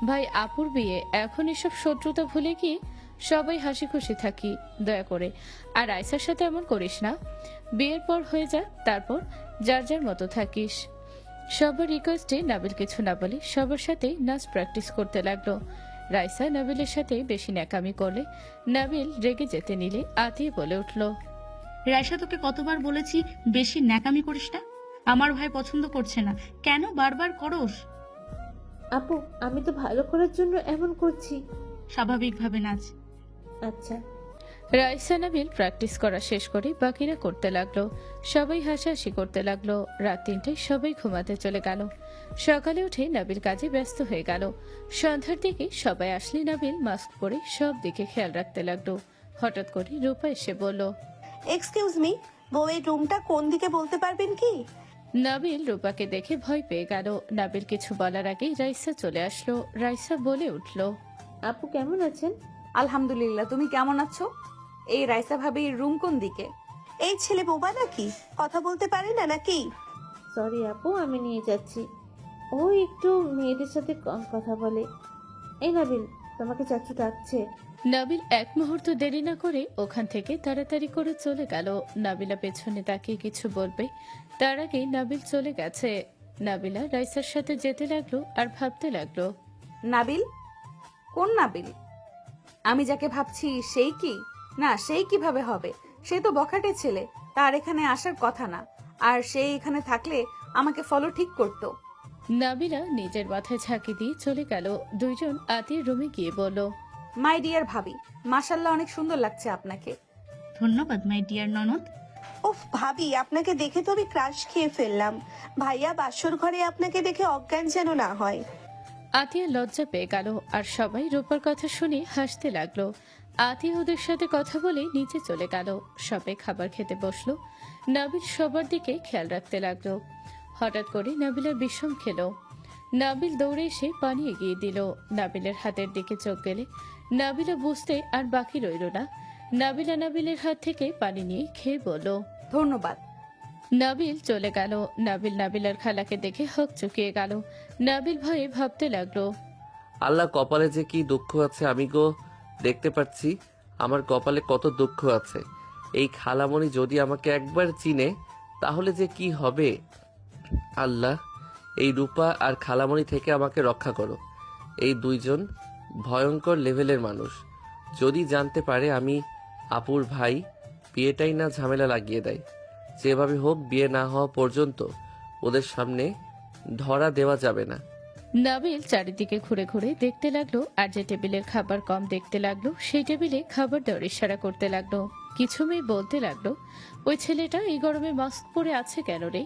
ভাই আপুর বিয়ে, এখন এসব শত্রুতা ভুলে গিয়ে সবাই হাসি খুশি থাকি দয়া করে। আর রাইসার সাথে এমন করিস না, বিয়ের পর হয়ে যা, তারপর যার যার মতো থাকিস। সবার রিকোয়েস্টে নাবিল কিছু না বলে সবার সাথে নাচ প্র্যাকটিস করতে লাগলো। রাইসা নাবিলের সাথে বেশি ন্যাকামি করলে নাবিল রেগে যেতে নিলে আতিয়ে বলে উঠল, রাইসা, তোকে কতবার বলেছি বেশি ন্যাকামি করিস না? আমার ভাই পছন্দ করছে না, কেন বারবার করস? আপু, আমি তো ভালো করার জন্য এমন করছি। স্বাভাবিকভাবে নাচ। আচ্ছা। রাইসা নাবিল প্র্যাকটিস করা শেষ করে বাকিরা করতে লাগলো। সবাই হাসাহাসি করতে লাগলো। রাত 3টায় সবাই ঘুমাতে চলে গেল। সকালে উঠে নাবিল কাজে ব্যস্ত হয়ে গেল। সন্ধ্যার দিকে সবাই আসলে নাবিল মাস্ক পরে সব দিকে খেয়াল রাখতে লাগলো। হঠাৎ করে রূপা এসে বলল, এক্সকিউজ মি, বউয়ের রুমটা কোন দিকে বলতে পারবেন কি? নাবিল রূপাকে দেখে ভয় পেয়ে গেল। নাবিল কিছু বলার আগেই রাইসা চলে আসলো। রাইসা বলে উঠল, আপু কেমন আছেন? আলহামদুলিল্লাহ, তুমি কেমন আছো? এই রাইসা ভাবির রুম কোন দিকে? এই ছেলে বোবা নাকি, কথা বলতে পারে না নাকি? সরি আপু, আমি নিয়ে যাচ্ছি। ও একটু মেয়েদের সাথে কম কথা বলে। এই নাবিল, তোমাকে চাচু ডাকছে। নাবিল এক মুহূর্ত দেরি না করে ওখান থেকে তাড়াতাড়ি করে চলে গেল। নাবিলা পেছনে তাকিয়ে কিছু বলবে, তার আগে নাবিল চলে গেছে। নাবিলা রাইসার সাথে যেতে লাগলো আর ভাবতে লাগলো, নাবিল? কোন নাবিল? আমি যাকে ভাবছি সেই কি? না, সেই কিভাবে হবে? সে তো বখাটে ছেলে, তার এখানে আসার কথা না। আর সে এখানে থাকলে আমাকে ফলো ঠিক করতো। নাবিলা নিজের মাথায় ঝাঁকি দিয়ে চলে গেল। দুইজন আতির রুমে গিয়ে বলল, মাই ডিয়ার ভাবি, মাশাল্লাহ অনেক সুন্দর লাগছে আপনাকে। ধন্যবাদ মাই ডিয়ার ননদ। উফ ভাবি, আপনাকে দেখে তো আমি ক্রাশ খেয়ে ফেললাম। ভাইয়া বাসর ঘরে আপনাকে দেখে অজ্ঞান যেন না হয়। আতিয়া লজ্জা পেয়ে গেল আর সবাই রূপার কথা শুনে হাসতে লাগলো। আতিয়া ওদের সাথে কথা বলে নিচে চলে গেল। সবাই খাবার খেতে বসলো। নাবিল সবার দিকে খেয়াল রাখতে লাগলো। হঠাৎ করে নাবিলার বিষম খেলো। নাবিল দৌড়ে এসে পানি এগিয়ে দিল। নাবিলের হাতের দিকে চোখ গেলে নাবিলা বুঝতে আর বাকি রইল না। নাবিলা নাবিলের হাত থেকে পানি নিয়ে খেয়ে বলল, ধন্যবাদ। নাবিল চলে গেল। নাবিল নাবিলার খালাকে দেখে হক চুকিয়ে গেল। নাবিল ভয়ে ভাবতে লাগলো, আল্লাহ, কপালে যে কি দুঃখ আছে আমি গো দেখতে পাচ্ছি। আমার কপালে কত দুঃখ আছে। এই খালামণি যদি আমাকে একবার চিনে তাহলে যে কি হবে। আল্লাহ, এই রূপা আর খালামণি থেকে আমাকে রক্ষা করো। এই দুইজন ভয়ঙ্কর লেভেলের মানুষ। যদি জানতে পারে আমি আপুর ভাই, বিয়েটাই না ঝামেলা লাগিয়ে দেয়। যেভাবে হোক বিয়ে না হওয়া পর্যন্ত ওদের সামনে ধরা দেওয়া যাবে না। নাবিল চারিদিকে ঘুরে ঘুরে দেখতে লাগলো আর যে টেবিলের খাবার কম দেখতে লাগলো সেই টেবিলে খাবার দেওয়ার ইশারা করতে লাগলো। কিছু মেয়ে বলতে লাগলো, ওই ছেলেটা এই গরমে মাস্ক পরে আছে কেন রে?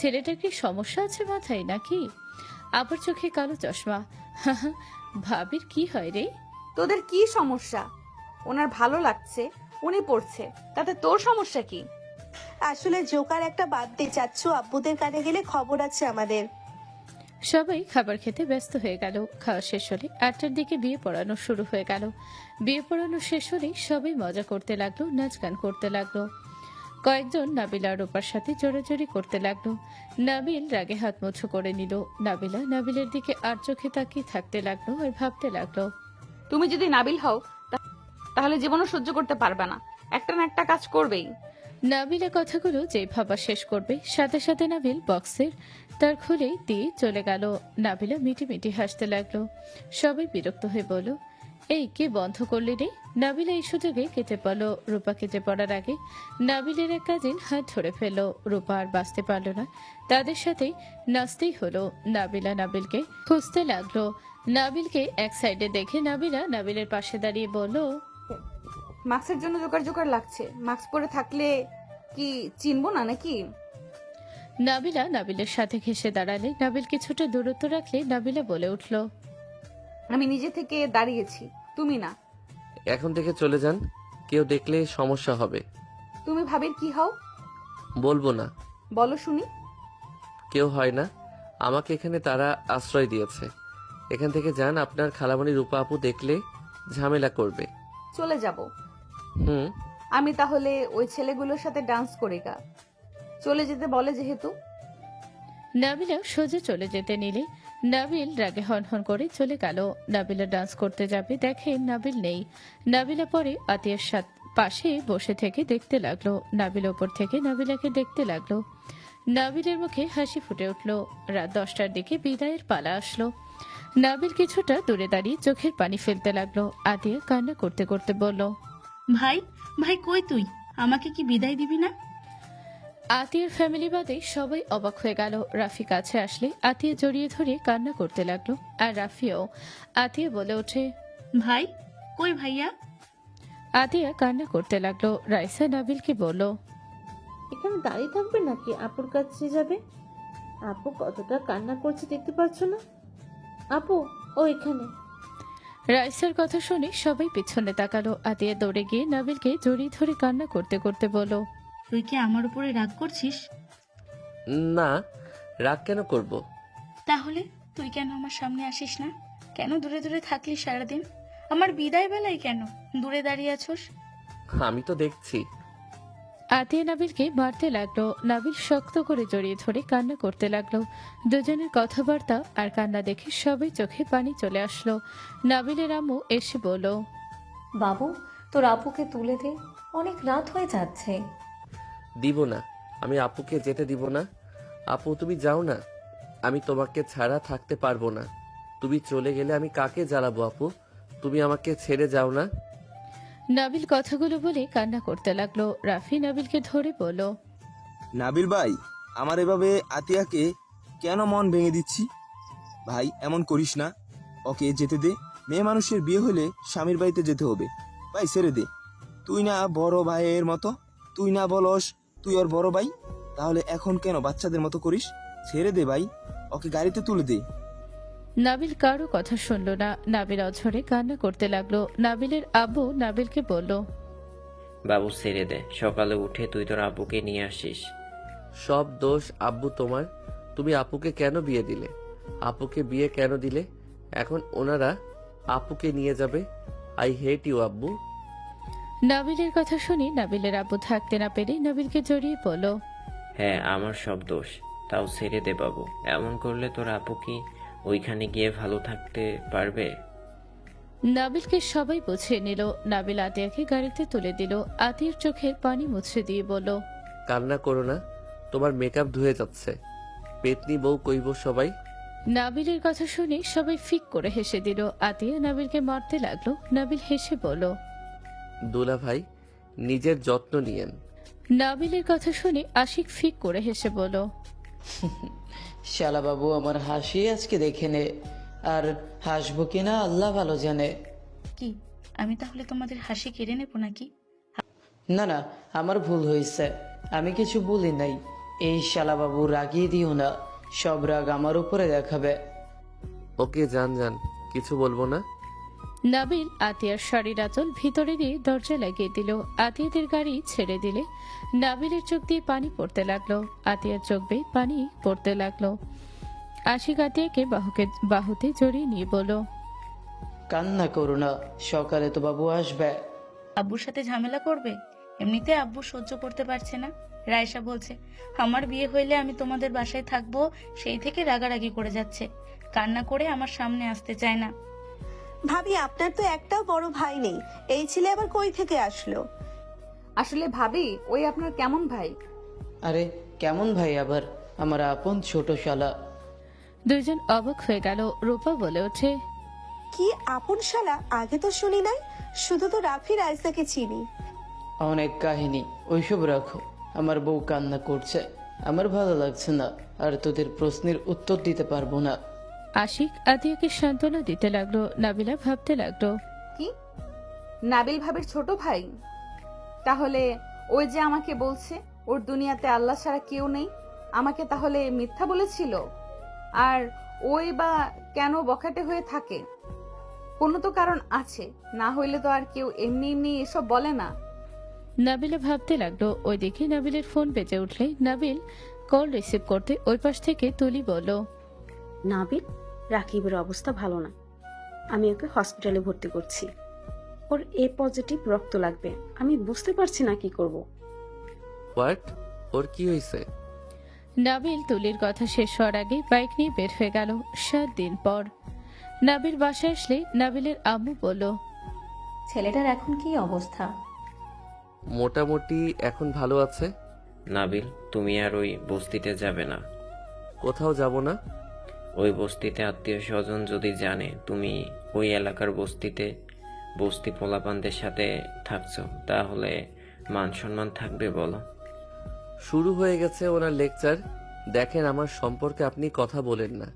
ছেলেটার কি সমস্যা আছে মাথায় নাকি? আবার চোখে কালো চশমা। ভাবির কি হয় রে? তোদের কি সমস্যা? ওনার ভালো লাগছে, উনি পড়ছে, তাতে তোর সমস্যা কি? আসলে জোকার একটা বাদ দে চাচ্ছু, আব্বুদের কানে গেলে খবর আছে আমাদের। সবাই খাবার খেতে ব্যস্ত হয়ে গেল। খাওয়া শেষ হলে 8টার দিকে বিয়ে পড়ানো শুরু হয়ে গেল। বিয়ে পড়ানো শেষ হলে সবাই মজা করতে লাগলো, নাচ গান করতে লাগলো। কয়েকজন নাবিলা আর রূপার সাথে জোরাজোরি করতে লাগলো। নাবিল রাগে হাত মুছো করে নিল। নাবিলা নাবিলের দিকে আর চোখে তাকিয়ে থাকতে লাগলো আর ভাবতে লাগলো, তুমি যদি নাবিল হও তাহলে জীবনও সহ্য করতে পারবে না, একটা না একটা কাজ করবেই। নাবিলা কথাগুলো যে ভাবা শেষ করবে সাথে সাথে নাবিল বক্সের তার খুলে দিয়ে চলে গেল। নাবিলা মিটি মিটি হাসতে লাগলো। সবাই বিরক্ত হয়ে বলল, এই কে বন্ধ করলি রে? নাবিলা এই সুযোগে কেটে পড়লো। রূপা কেটে পড়ার আগে নাবিলের এক কাজিন হাত ধরে ফেললো। রূপা আর বাঁচতে পারলো না, তাদের সাথে নাচতেই হলো। নাবিলা নাবিলকে খুঁজতে লাগলো। নাবিলকে এক সাইডে দেখে নাবিলা নাবিলের পাশে দাঁড়িয়ে বলল, মাস্কের জন্য জোকার জোকার লাগছে, মাস্ক পরে থাকলে কি চিনবো না নাকি? নাবিলা নাবিলের সাথে ঘেসে দাঁড়ালে নাবিল কিছুটা দূরত্ব রাখলে নাবিলা বলে উঠল, আমি নিজে থেকে দাঁড়িয়েছি, তুমি না। এখন থেকে চলে যান, কেউ দেখলে সমস্যা হবে। তুমি ভাবির কি হও? বলবো না। বলো শুনি। কেউ হয় না, আমাকে এখানে তারা আশ্রয় দিয়েছে। এখান থেকে যান, আপনার খালামণি রূপা আপু দেখলে ঝামেলা করবে। চলে যাব। হুম। আমি তাহলে ওই ছেলেগুলোর সাথে ডান্স করি গা। চলে যেতে বলে যেহেতু। নাবিলা সোজা চলে যেতে নিলে নাবিল রাগে হনহন করে চলে গেল। নাবিলা ডান্স করতে যাবে, দেখে নাবিল নেই। নাবিলা পরে আতিয়ার পাশে বসে থেকে দেখতে লাগলো। নাবিল ওপর থেকে নাবিলাকে দেখতে লাগলো। নাবিলের মুখে হাসি ফুটে উঠল। রাত 10টার দিকে বিদায়ের পালা আসলো। নাবিল কিছুটা দূরে দাঁড়িয়ে চোখের পানি ফেলতে লাগলো। আতিয়া কান্না করতে করতে বলল, ভাই ভাই কই তুই? আমাকে কি বিদায় দিবি না? আতিয়ার ফ্যামিলি বাদে সবাই অবাক হয়ে গেল। রাফি কাছে আসলে আতিয়া জড়িয়ে ধরে কান্না করতে লাগলো। আর রাফিও। আতিয়া বলে ওঠে, ভাই কই ভাইয়া? আতিয়া কান্না করতে লাগলো। রাইসা নাবিলকে বলল, এখানে দাঁড়িয়ে থাকবে নাকি আপুর কাছে যাবে? আপু কতটা কান্না করছে দেখতে পাচ্ছ না? আপু ও এখানে। রাইসার কথা শুনে সবাই পিছনে তাকালো। আতিয়া দৌড়ে গিয়ে নাবিলকে জড়িয়ে ধরে কান্না করতে করতে বলল, তুই কি আমার উপরে রাগ করছিস? না, রাগ কেন করব? তাহলে তুই কেন আমার সামনে আসিস না? কেন দূরে দূরে থাকলি সারাদিন? আমার বিদায় বেলায় কেন দূরে দাঁড়িয়ে আছোস? আমি তো দেখছি। আতিয়া নাবিলকে মারতে লাগলো। নাবিল শক্ত করে জড়িয়ে ধরে কান্না করতে লাগলো। দুজনের কথাবার্তা আর কান্না দেখে সবাই চোখে পানি চলে আসলো। নাবিলের আম্মু এসে বলল, বাবু, তোর আপুকে তুলে দে, অনেক রাত হয়ে যাচ্ছে। দিব না, আমি আপুকে যেতে দিব না। আপু তুমি যাও না, আমি তোমাকে ছাড়া থাকতে পারবো না। তুমি চলে গেলে আমি কাকে জ্বালাবো আপু? তুমি আমাকে ছেড়ে যাও না। নাবিল কথাগুলো বলে কান্না করতে লাগলো। রাফি নাবিলকে ধরে বলল, নাবিল ভাই, আমার এভাবে আতিয়াকে কেন মন ভেঙে দিচ্ছি? ভাই এমন করিস না, ওকে যেতে দে। মেয়ে মানুষের বিয়ে হলে স্বামীর বাড়িতে যেতে হবে। ভাই ছেড়ে দে। তুই না বড় ভাইয়ের মতো, তুই না বলস তুই ওর বড় ভাই, তাহলে এখন কেন বাচ্চাদের মতো করিস? ছেড়ে দে ভাই, ওকে গাড়িতে তুলে দে। নাবিল কারো কথা শুনল না। নাবিল অঝরে কান্না করতে লাগলো। নাবিলের আব্বু নাবিলকে বলল, বাবু ছেড়ে দে, সকালে উঠে তুই তোর আব্বুকে নিয়ে আসিস। সব দোষ আব্বু তোমার। তুমি আপুকে কেন বিয়ে দিলে? আপুকে বিয়ে কেন দিলে? এখন ওনারা আপুকে নিয়ে যাবে। আই হেট ইউ আব্বু। নাবিলের কথা শুনে নাবিলের আব্বু থাকতে না পেরে নাবিলকে জড়িয়ে বলল, হ্যাঁ আমার সব দোষ, তাও ছেড়ে দে বাবু। এমন করলে তোর আপু কি ওইখানে গিয়ে ভালো থাকতে পারবে? নাবিলকে সবাই বুঝিয়ে নিল। নাবিল আতিয়াকে গাড়িতে তুলে দিল। আতিয়ার চোখের পানি মুছে দিয়ে বলল, কান্না করো না, তোমার মেকআপ ধুয়ে যাচ্ছে। পেতনি বউ কইব সবাই। নাবিলের কথা শুনে সবাই ফিক করে হেসে দিল। আতিয়া নাবিলকে মারতে লাগলো। নাবিল হেসে বলল, দুলা ভাই, নিজের যত্ন নিয়েন। নাবিলের কথা শুনে আশিক ফিক করে হেসে বলল, শালা বাবু আমার হাসি আজকে দেখে নে, আর হাসবো কিনা আল্লাহ ভালো জানে। কি আমি তাহলে তোমাদের হাসি কেড়ে নেবো নাকি? না না, আমার ভুল হয়েছে, আমি কিছু বলি নাই। এই শালা বাবু রাগিয়ে দিও না, সব রাগ আমার উপরে দেখাবে। ওকে যান যান, কিছু বলবো না। নাবিল আতিয়ার শাড়ির আঁচল ভিতরে দিয়ে দরজা লাগিয়ে দিল। আতিয়াদের গাড়ি ছেড়ে দিলে নাবিলের চোখ দিয়ে পানি পড়তে লাগলো। আতিয়ার চোখ বেয়ে পানি পড়তে লাগলো। আশিক আতিয়াকে বাহুতে জড়িয়ে নিয়ে বলল, কান্না করো না, সকালে তো বাবু আসবে। আব্বুর সাথে ঝামেলা করবে? এমনিতে আব্বু সহ্য করতে পারছে না। রায়সা বলছে আমার বিয়ে হইলে আমি তোমাদের বাসায় থাকবো, সেই থেকে রাগারাগি করে যাচ্ছে। কান্না করে আমার সামনে আসতে চায় না। ভাবি আপনার তো একটাও বড় ভাই নেই, এই ছেলে আবার কই থেকে আসলো? আসলে ভাবি, ওই আপনার কেমন ভাই? আরে কেমন ভাই আবার? আমার আপন ছোট শালা। দুইজন অবাক হয়ে গেল। রূপা বলে ওঠে, কি আপন শালা? আগে তো শুনি নাই, শুধু তো রাফি রাইসাকে চিনি। অনেক কাহিনী, ওইসব রাখো। আমার বউ কান্না করছে, আমার ভালো লাগছে না, আর তোদের প্রশ্নের উত্তর দিতে পারবো না। আশিক আতিয়াকে সান্ত্বনা দিতে লাগলো। নাবিলা ভাবতে লাগলো, কি নাবিল ভাবির ছোট ভাই? তাহলে ওই যে আমাকে বলছে ওর দুনিয়াতে আল্লাহ ছাড়া কেউ নেই, আমাকে তাহলে মিথ্যা বলেছিল? আর ওই বা কেন বখাটে হয়ে থাকে? কোনো তো কারণ আছে, না হইলে তো আর কেউ এমনি এমনি এসব বলে না। নাবিলা ভাবতে লাগলো। ওইদিকে নাবিলের ফোন বেজে উঠলে নাবিল কল রিসিভ করতে ওই পাশ থেকে তুলি বলল, নাবিল, রাকিবের অবস্থা ভালো না, আমি ওকে হসপিটালে ভর্তি করছি। ওর এ পজিটিভ রক্ত লাগবে, আমি বুঝতে পারছি না কি করব। হোয়াট? ওর কি হয়েছে? নাবিল তুলির কথা শেষ হওয়ার আগে বাইক নিয়ে বের হয়ে গেল। 7 দিন পর নাবিল বাসায় আসলে নাবিলের আম্মু বলল, ছেলেটার এখন কি অবস্থা? মোটামুটি এখন ভালো আছে। নাবিল, তুমি আর ওই বস্তিতে যাবে না। কোথাও যাব না। ওই বস্তিতে আত্মীয় স্বজন যদি জানে তুমি ওই এলাকার বস্তি পোলাপানদের সাথে থাকছো, তাহলে মান সম্মান থাকবে বলো? শুরু হয়ে গেছে ওনার লেকচার। দেখেন, আমার সম্পর্কে আপনি কথা বলেন না।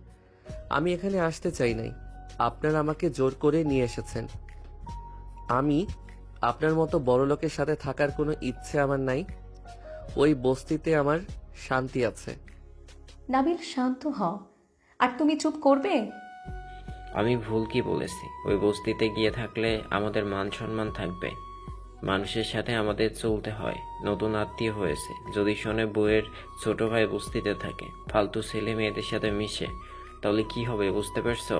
আমি এখানে আসতে চাই নাই, আপনারা আমাকে জোর করে নিয়ে এসেছেন। আমি আপনার মতো বড় লোকের সাথে থাকার কোনো ইচ্ছে আমার নাই। ওই বস্তিতে আমার শান্তি আছে। নাবিল শান্ত হ, আর তুমি চুপ করবে? আমি ভুল কি বলেছি? ওই বস্তিতে গিয়ে থাকলে আমাদের মান সম্মান থাকবে, মানুষের সাথে আমাদের চলতে হয়। নতুন আত্মীয় হয়েছে, যদি শোনে বউয়ের ছোট ভাই বস্তিতে থাকে, ফালতু ছেলে মেয়েদের সাথে মিশে, তাহলে কি হবে বুঝতে পারছো?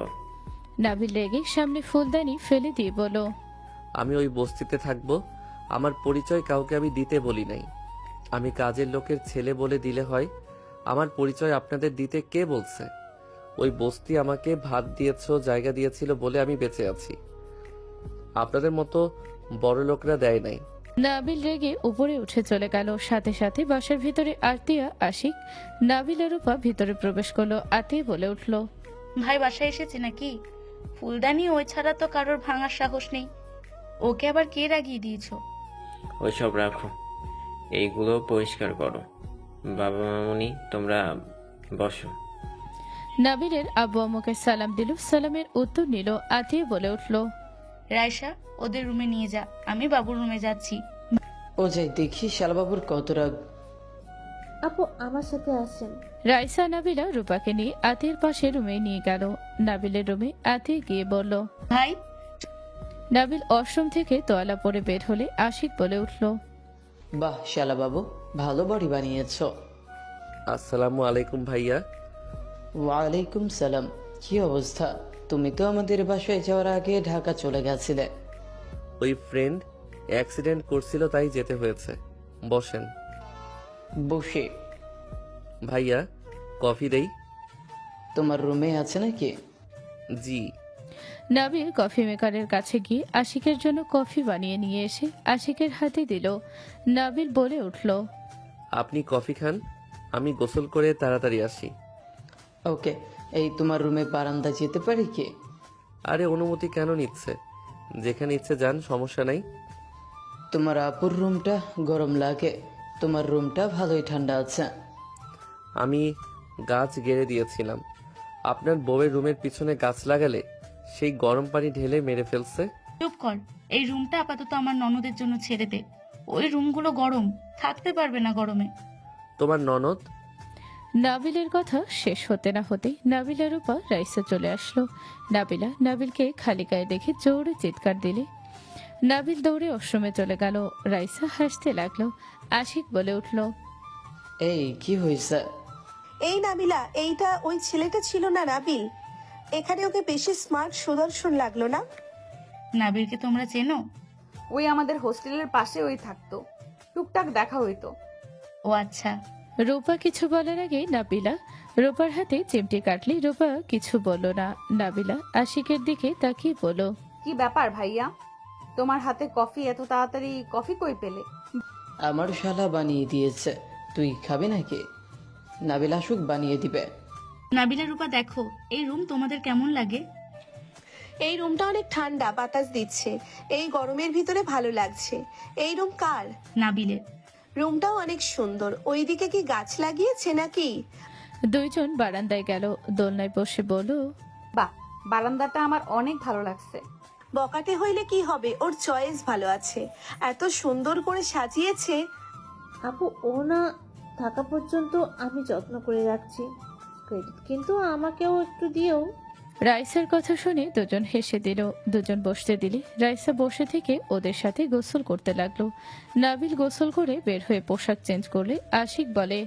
নাবিল রেগে সামনে ফুলদানি ফেলে দিয়ে বলল, আমি ওই বস্তিতে থাকবো। আমার পরিচয় কাউকে আমি দিতে বলি নাই। আমি কাজের লোকের ছেলে বলে দিলে হয়। আমার পরিচয় আপনাদের দিতে কে বলছে? ওই বস্তি আমাকে ভাত দিয়েছো, জায়গা দিয়েছিল বলে আমি বেঁচে আছি। আপনাদের মতো বড় লোকরা দেয় নাই। নাবিল রেগে উপরে উঠে চলে গেল। সাথে সাথে বাসার ভিতরে আরতিয়া, আশিক, নাবিল আর রূপা ভিতরে প্রবেশ করলো। আরতিয়া বলে উঠল, ভাই বাসায় এসেছে নাকি? ফুলদানি ওই ছাড়া তো কারোর ভাঙার সাহস নেই। ওকে আবার কে রাগিয়ে দিয়েছো? ওইসব রাখো, এইগুলো পরিষ্কার করো। বাবা মামুনি তোমরা বসো। নাবিলের আব্বু আম্মুকে সালাম দিল। সালামের উত্তর নিল। আরতিয়া বলে উঠল, রায়শা, ওদের রুমে নিয়ে যা, আমি বাবুর রুমে যাচ্ছি। ও যাই দেখি শালবাবুর কত রাগ। আপু আমার সাথে আসেন। রাইসা নাবিলা রূপাকে নিয়ে আতিয়ার পাশে রুমে নিয়ে গেল। নাবিলের রুমে আতিয়া গিয়ে বলল, ভাই। নাবিল ওয়াশরুম থেকে তোয়ালা পরে বের হলে আশিক বলে উঠল, বাহ শালাবাবু, ভালো বডি বানিয়েছো। আসসালামু আলাইকুম ভাইয়া। ওয়ালাইকুম সালাম। কি অবস্থা? তুমি তো আমাদের বাসায় যাওয়ার আগে ঢাকা চলে গেছিলে। ওই ফ্রেন্ড অ্যাক্সিডেন্ট করছিল তাই যেতে হয়েছে। বসেন। বসে। ভাইয়া কফি দেই? তোমার রুমে আছে নাকি? জি। নাবিল কফি মেকারের কাছে গিয়ে আশিকের জন্য কফি বানিয়ে নিয়ে এসে আশিকের হাতে দিল। নাবিল বলে উঠল, আপনি কফি খান, আমি গোসল করে তাড়াতাড়ি আসি। ওকে। এই তোমার রুমে বারান্দা যেতে পারি কি? আরে অনুমতি কেন নিচ্ছে? যেখানে ইচ্ছে যান, সমস্যা নাই। তোমার আপুর রুমটা গরম লাগে, তোমার রুমটা ভালোই ঠান্ডা আছে। আমি গাছ গেড়ে দিয়েছিলাম। আপনার বউয়ের রুমের পিছনে গাছ লাগালে সেই গরম পানি ঢেলে মেরে ফেলছে। চুপ কর, এই রুমটা আপাতত আমার ননদের জন্য ছেড়ে দে। ওই রুমগুলো গরম, থাকতে পারবে না গরমে। তোমার ননদ? নাবিলের কথা শেষ হতে না হতেই নাবিলার উপর রাইসা চলে আসলো। নাবিলা নাবিলকে খালি গায়ে দেখে জোরে চিৎকার দিলে নাবিল দৌড়ে ওয়াশরুমে চলে গেল। রাইসা হাসতে লাগলো। আশিক বলে উঠল, এই কি হয়েছে? এই নাবিলা, এইটা ওই ছেলেটা ছিল না নাবিল? এখানে ওকে বেশি স্মার্ট সুদর্শন লাগলো না? নাবিলকে তোমরা চেনো? ওই আমাদের হোস্টেলের পাশে ওই থাকতো, টুকটাক দেখা হইতো। ও আচ্ছা। রূপা কিছু বলার আগে নাবিলা রূপার হাতে চিমটি কাটলি। রূপা কিছু বলল না। নাবিলা আশিকের দিকে তাকিয়ে বলল, কি ব্যাপার ভাইয়া, তোমার হাতে কফি? এত তাড়াতাড়ি কফি কই পেলে? আমার শালা বানিয়ে দিয়েছে, তুই খাবি নাকি? নাবিল আসুক বানিয়ে দিবে। নাবিলা, রূপা দেখো, এই রুম তোমাদের কেমন লাগে? এই রুমটা অনেক ঠান্ডা, বাতাস দিচ্ছে। এই গরমের ভিতরে ভালো লাগছে। এই রুম কার? নাবিলের। রুমটাও অনেক সুন্দর। ওইদিকে কি গাছ লাগিয়েছে নাকি? দুইজন বারান্দায় গেল। দোলনায় বসে বলল, বাহ, বারান্দাটা আমার অনেক ভালো লাগছে। বকাটে হইলে কি হবে, ওর চয়েস ভালো আছে, এত সুন্দর করে সাজিয়েছে। আপু ও না থাকা পর্যন্ত আমি যত্ন করে রাখছি, ক্রেডিট কিন্তু আমাকেও একটু দিও। রাইসার কথা শুনে দুজন হেসে দিল। দুজন বসতে দিলে রাইসা বসে থেকে ওদের সাথে গোসল করতে লাগলো। নাবিল গোসল করে বের হয়ে পোশাক চেঞ্জ করলে আশিক বলে,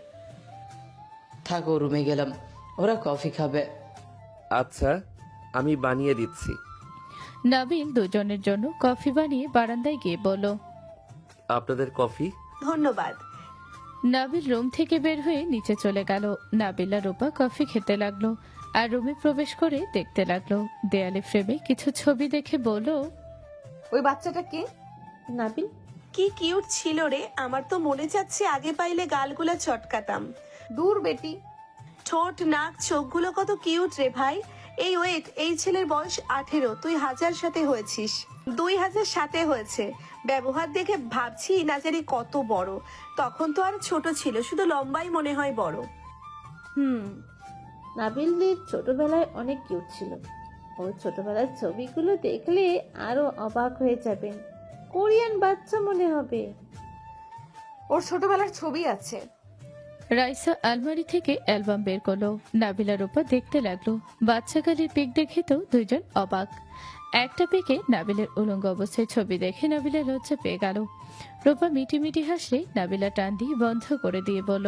থাকো, রুমে গেলাম, ওরা কফি খাবে। আচ্ছা, আমি বানিয়ে দিচ্ছি। নাবিল দুজনের জন্য কফি বানিয়ে বারান্দায় গিয়ে বলল, আপনাদের কফি। ধন্যবাদ। নাবিল রুম থেকে বের হয়ে নিচে চলে গেল। নাবিলা রূপা কফি খেতে লাগলো আর রুমে প্রবেশ করে দেখতে লাগলো। দেয়ালে ফ্রেমে কিছু ছবি দেখে বলল, ওই বাচ্চাটা কে? নাবিল। কি কিউট ছিল রে, আমার তো মনে যাচ্ছে আগে পাইলে গালগুলা চটকাতাম। দূর বেটি। ঠোঁট, নাক, চোখগুলো কত কিউট রে ভাই। এই ওয়েট, এই ছেলের বয়স 18, তুই 1000 সাথে হয়েছিস। 2000 সাথে হয়েছে। ব্যবহার দেখে ভাবছি না জানি কত বড়। তখন তো আর ছোট ছিল, শুধু লম্বাই মনে হয় বড়। নাবিলের ছোটবেলায় অনেক কিউট ছিল। ওর ছোটবেলার ছবিগুলো দেখলে আরো অবাক হয়ে যাবেন, কোরিয়ান বাচ্চা মনে হবে। ওর ছোটবেলার ছবি আছে। রাইসা আলমারি থেকে অ্যালবাম বের করলো। নাবিলা রূপা দেখতে লাগলো। বাচ্চাকালের পিক দেখে তো দুইজন অবাক। একটা পিকে নাবিলের উলঙ্গ অবস্থায় ছবি দেখে নাবিলা লজ্জা পেয়ে গেল। রূপা মিটি মিটি হাসলে নাবিলা টান দিয়ে বন্ধ করে দিয়ে বলল,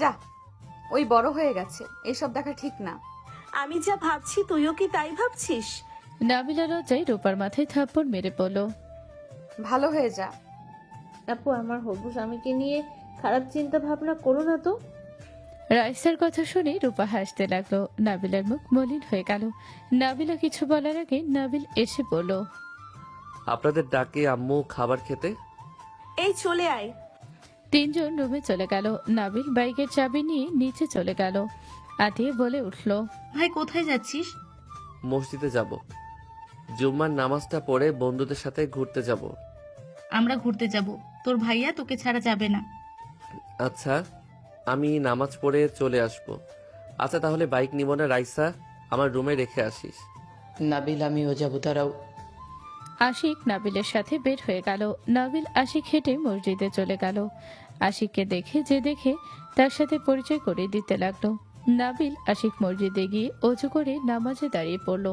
যা, ওই বড় হয়ে গেছে, এসব দেখা ঠিক না। আমি যা ভাবছি তুইও কি তাই ভাবছিস? নাবিলা লজ্জায় রূপার মাথায় থাপ্পড় মেরে পড়ল। ভালো হয়ে যা। আপু আমার হবু স্বামীকে নিয়ে খারাপ চিন্তা ভাবনা করো না তো। রাইসার কথা শুনে রূপা হাসতে লাগলো। নাবিলার মুখ মলিন হয়ে গেল। নাবিলা কিছু বলার আগে নাবিল এসে বলল, আপনাদের ডাকে আম্মু খাবার খেতে। এই চলে আয়। তিনজন রুমে চলে গেল। নাবিল বাইকের চাবি নিয়ে নিচে চলে গেল। আতিয়া বলে উঠল, ভাই কোথায় যাচ্ছিস? মসজিদে যাব, জুম্মার নামাজটা পড়ে বন্ধুদের সাথে ঘুরতে যাব। আমরা ঘুরতে যাব, তোর ভাইয়া তোকে ছাড়া যাবে না। আচ্ছা, আমি নামাজ পড়ে চলে আসব। আচ্ছা তাহলে বাইক নিব না রাইসা, আমার রুমে রেখে আসিস। নাবিল আমিও যাবো, দাঁড়াও। আশিক নাবিলের সাথে বের হয়ে গেল। নাবিল আশিক হেঁটে মসজিদে চলে গেল। আশিককে দেখে তার সাথে পরিচয় করে দিতে লাগলো। নাবিল আশিক মসজিদে গিয়ে অজু করে নামাজে দাঁড়িয়ে পড়ল।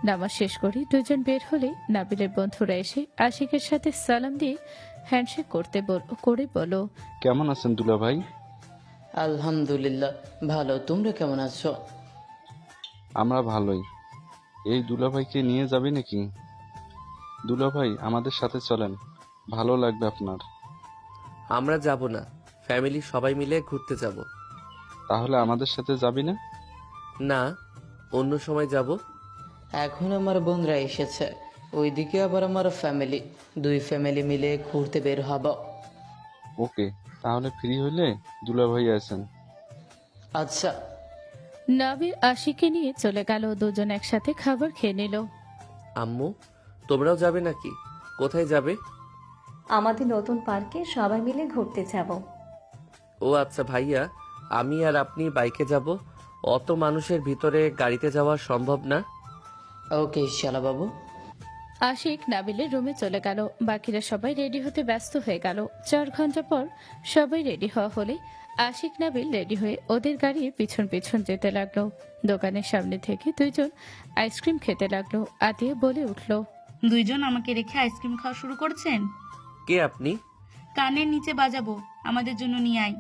নামাজ শেষ করে দুজন বের হলে নাবিলের বন্ধুরা এসে আশিকের সাথে সালাম দিয়ে হ্যান্ডশেক করে বলো, কেমন আছেন দুলা ভাই? আলহামদুলিল্লাহ ভালো, তোমরা কেমন আছো? আমরা ভালোই। এই দুলা ভাইকে নিয়ে যাবে নাকি? দুলা ভাই আমাদের সাথে চলেন, ভালো লাগবে আপনার। আমরা যাব না, ফ্যামিলি সবাই মিলে ঘুরতে যাব। তাহলে আমাদের সাথে যাবি না? না, অন্য সময় যাব। এখন আমার বোনরা এসেছে, ওইদিকে আবার আমার ফ্যামিলি, দুই ফ্যামিলি মিলে ঘুরতে বের হব। ওকে, তাহলে ফ্রি হলে দুলা ভাই আছেন। আচ্ছা। নাবিল আশিককে নিয়ে চলে গেল। দুজন একসাথে খাবার খেয়ে নিল। আম্মু তোমরাও যাবে নাকি? কোথায় যাবে? আমাদের নতুন পার্কে সবাই মিলে ঘুরতে যাব। ও আচ্ছা ভাইয়া, আমি আর আপনি বাইকে যাব। অত মানুষের ভিতরে গাড়িতে যাওয়া সম্ভব না। ওকে শালা বাবু। আশিক নাবিলের রুমে চলে গেল। বাকিরা সবাই রেডি হতে ব্যস্ত হয়ে গেল। 4 ঘন্টা পর সবাই রেডি হওয়া হলে আশিক নাবিল রেডি হয়ে ওদের গাড়ির পিছন পিছন যেতে লাগলো। দোকানের সামনে থেকে দুইজন আইসক্রিম খেতে লাগলো। আতিয়া বলে উঠল, দুইজন আমাকে রেখে আইসক্রিম খাওয়া শুরু করছেন? কে আপনি? কানের নিচে বাজাবো, আমাদের জন্য নিয়ে আয়।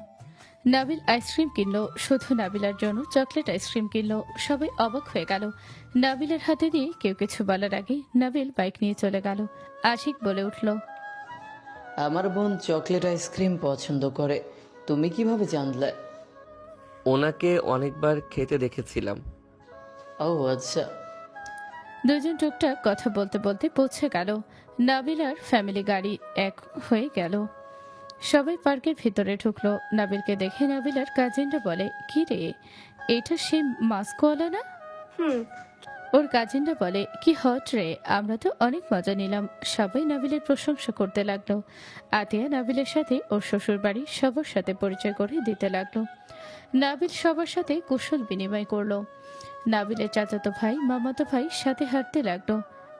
নাবিল আইসক্রিম কিনলো। শুধু নাবিলার জন্য চকলেট আইসক্রিম কিনলো। সবাই অবাক হয়ে গেল। নাবিলের হাতে দিয়ে কেউ কিছু বলার আগে নাবিল বাইক নিয়ে চলে গেল। আশিক বলে উঠল, আমার বোন চকলেট আইসক্রিম পছন্দ করে, তুমি কিভাবে জানলে? ওনাকে অনেকবার খেতে দেখেছিলাম। ও আচ্ছা। দুজন টুকটাক কথা বলতে বলতে পৌঁছে গেল। নাবিল আর ফ্যামিলি গাড়ি এক হয়ে গেল। সবাই পার্কের ভিতরে ঢুকলো। নাবিলকে দেখে নাবিলার কাজিনরা বলে, কি রে, এটা সে মাস্কওয়ালা না? ওর কাজিনরা বলে, কি হট রে, আমরা তো অনেক মজা নিলাম। সবাই নাবিলের প্রশংসা করতে লাগলো। আতিয়া নাবিলের সাথে ওর শ্বশুর বাড়ি সবার সাথে পরিচয় করে দিতে লাগলো। নাবিল সবার সাথে কুশল বিনিময় করলো। নাবিলের চাচাতো ভাই মামাতো ভাই সাথে হাঁটতে লাগলো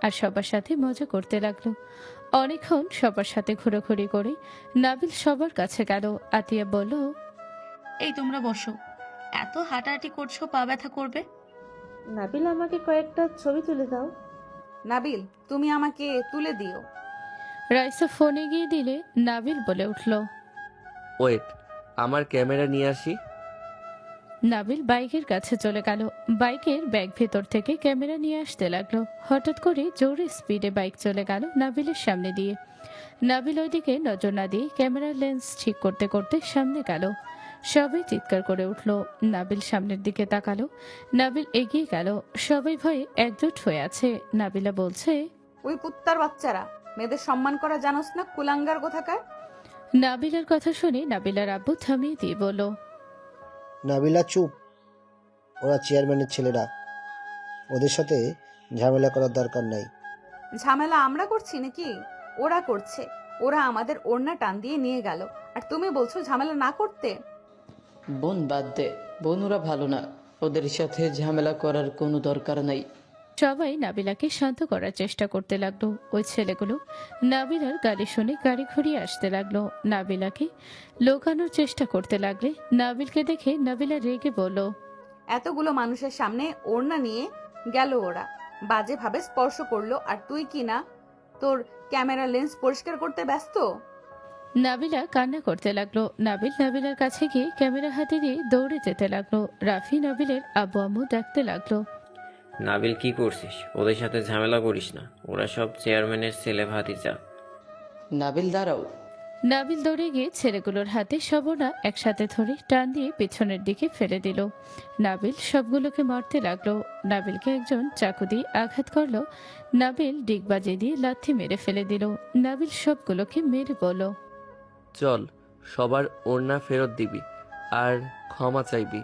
আর সবার সাথে মজা করতে লাগলো। অনেকক্ষণ সবার সাথে ঘোরাঘুরি করে নাবিল সবার কাছে গেল। আতিয়া বলল, এই তোমরা বসো, এত হাঁটাহাঁটি করছো, পা ব্যথা করবে। নাবিল আমাকে কয়েকটা ছবি তুলে দাও। নাবিল তুমি আমাকে তুলে দিও। রাইসা ফোনে গিয়ে দিলে নাবিল বলে উঠল, ওয়েট, আমার ক্যামেরা নিয়ে আসি। নাবিল বাইকের কাছে চলে গেল। বাইকের ব্যাগ ভেতর থেকে ক্যামেরা নিয়ে আসতে লাগলো। হঠাৎ করে জোরে স্পিডে বাইক চলে গেল নাবিলের সামনে দিয়ে। নাবিল ওইদিকে নজর না দিয়ে ক্যামেরার লেন্স ঠিক করতে করতে সামনে গেল। সবাই চিৎকার করে উঠল। নাবিল সামনের দিকে তাকালো। নাবিল এগিয়ে গেল। সবাই ভয়ে একজোট হয়ে আছে। নাবিলা বলছে, ওই কুত্তার বাচ্চারা, মেয়েদের সম্মান করা জানোস না, কুলাঙ্গার কোথাকার। নাবিলার কথা শুনে নাবিলার আব্বু থামিয়ে দিয়ে বলল, নাবিলা চুপ, ওরা চেয়ারম্যানের ছেলেরা, ওদের সাথে ঝামেলা করার দরকার নাই। ঝামেলা আমরা করছি নাকি? ওরা করছে। ওরা আমাদের ওড়না টান দিয়ে নিয়ে গেল, আর তুমি বলছো ঝামেলা না করতে। বোন বাদ দে, বোন ওরা ভালো না, ওদের সাথে ঝামেলা করার কোনো দরকার নাই। সবাই নাবিলাকে শান্ত করার চেষ্টা করতে লাগলো। ওই ছেলেগুলো নাবিলার গাড়ি শুনে গাড়ি ঘুরিয়ে আসতে লাগলো। নাবিলাকে লোকানোর চেষ্টা করতে লাগলে নাবিলকে দেখে নাবিলা রেগে বলল, এতগুলো মানুষের সামনে ওড়না নিয়ে গেল ওরা, বাজে ভাবে স্পর্শ করলো, আর তুই কি না তোর ক্যামেরা লেন্স পরিষ্কার করতে ব্যস্ত। নাবিলা কান্না করতে লাগলো। নাবিল নাবিলার কাছে গিয়ে ক্যামেরা হাতে দিয়ে দৌড়ে যেতে লাগলো। রাফি নাবিলের আব্বু আম্মু ডাকতে লাগলো, নাবিল কি করছিস? ওদের সাথে ঝামেলা করিস না, ওরা সব চেয়ারম্যানের ছেলে ভাতিজা। নাবিল দাঁড়াও। নাবিল দৌড়ে গিয়ে ছেলেগুলোর হাতে সবনা একসাথে ধরে টান দিয়ে পিছনের দিকে ফেলে দিল। নাবিল সবগুলোকে মারতে লাগলো। নাবিলকে একজন চাকু দিয়ে আঘাত করলো। নাবিল ডিগবাজি দিয়ে লাথি মেরে ফেলে দিল। নাবিল সবগুলোকে মেরে বলল, চল, সবার ওড়না ফেরত দিবি আর ক্ষমা চাইবি।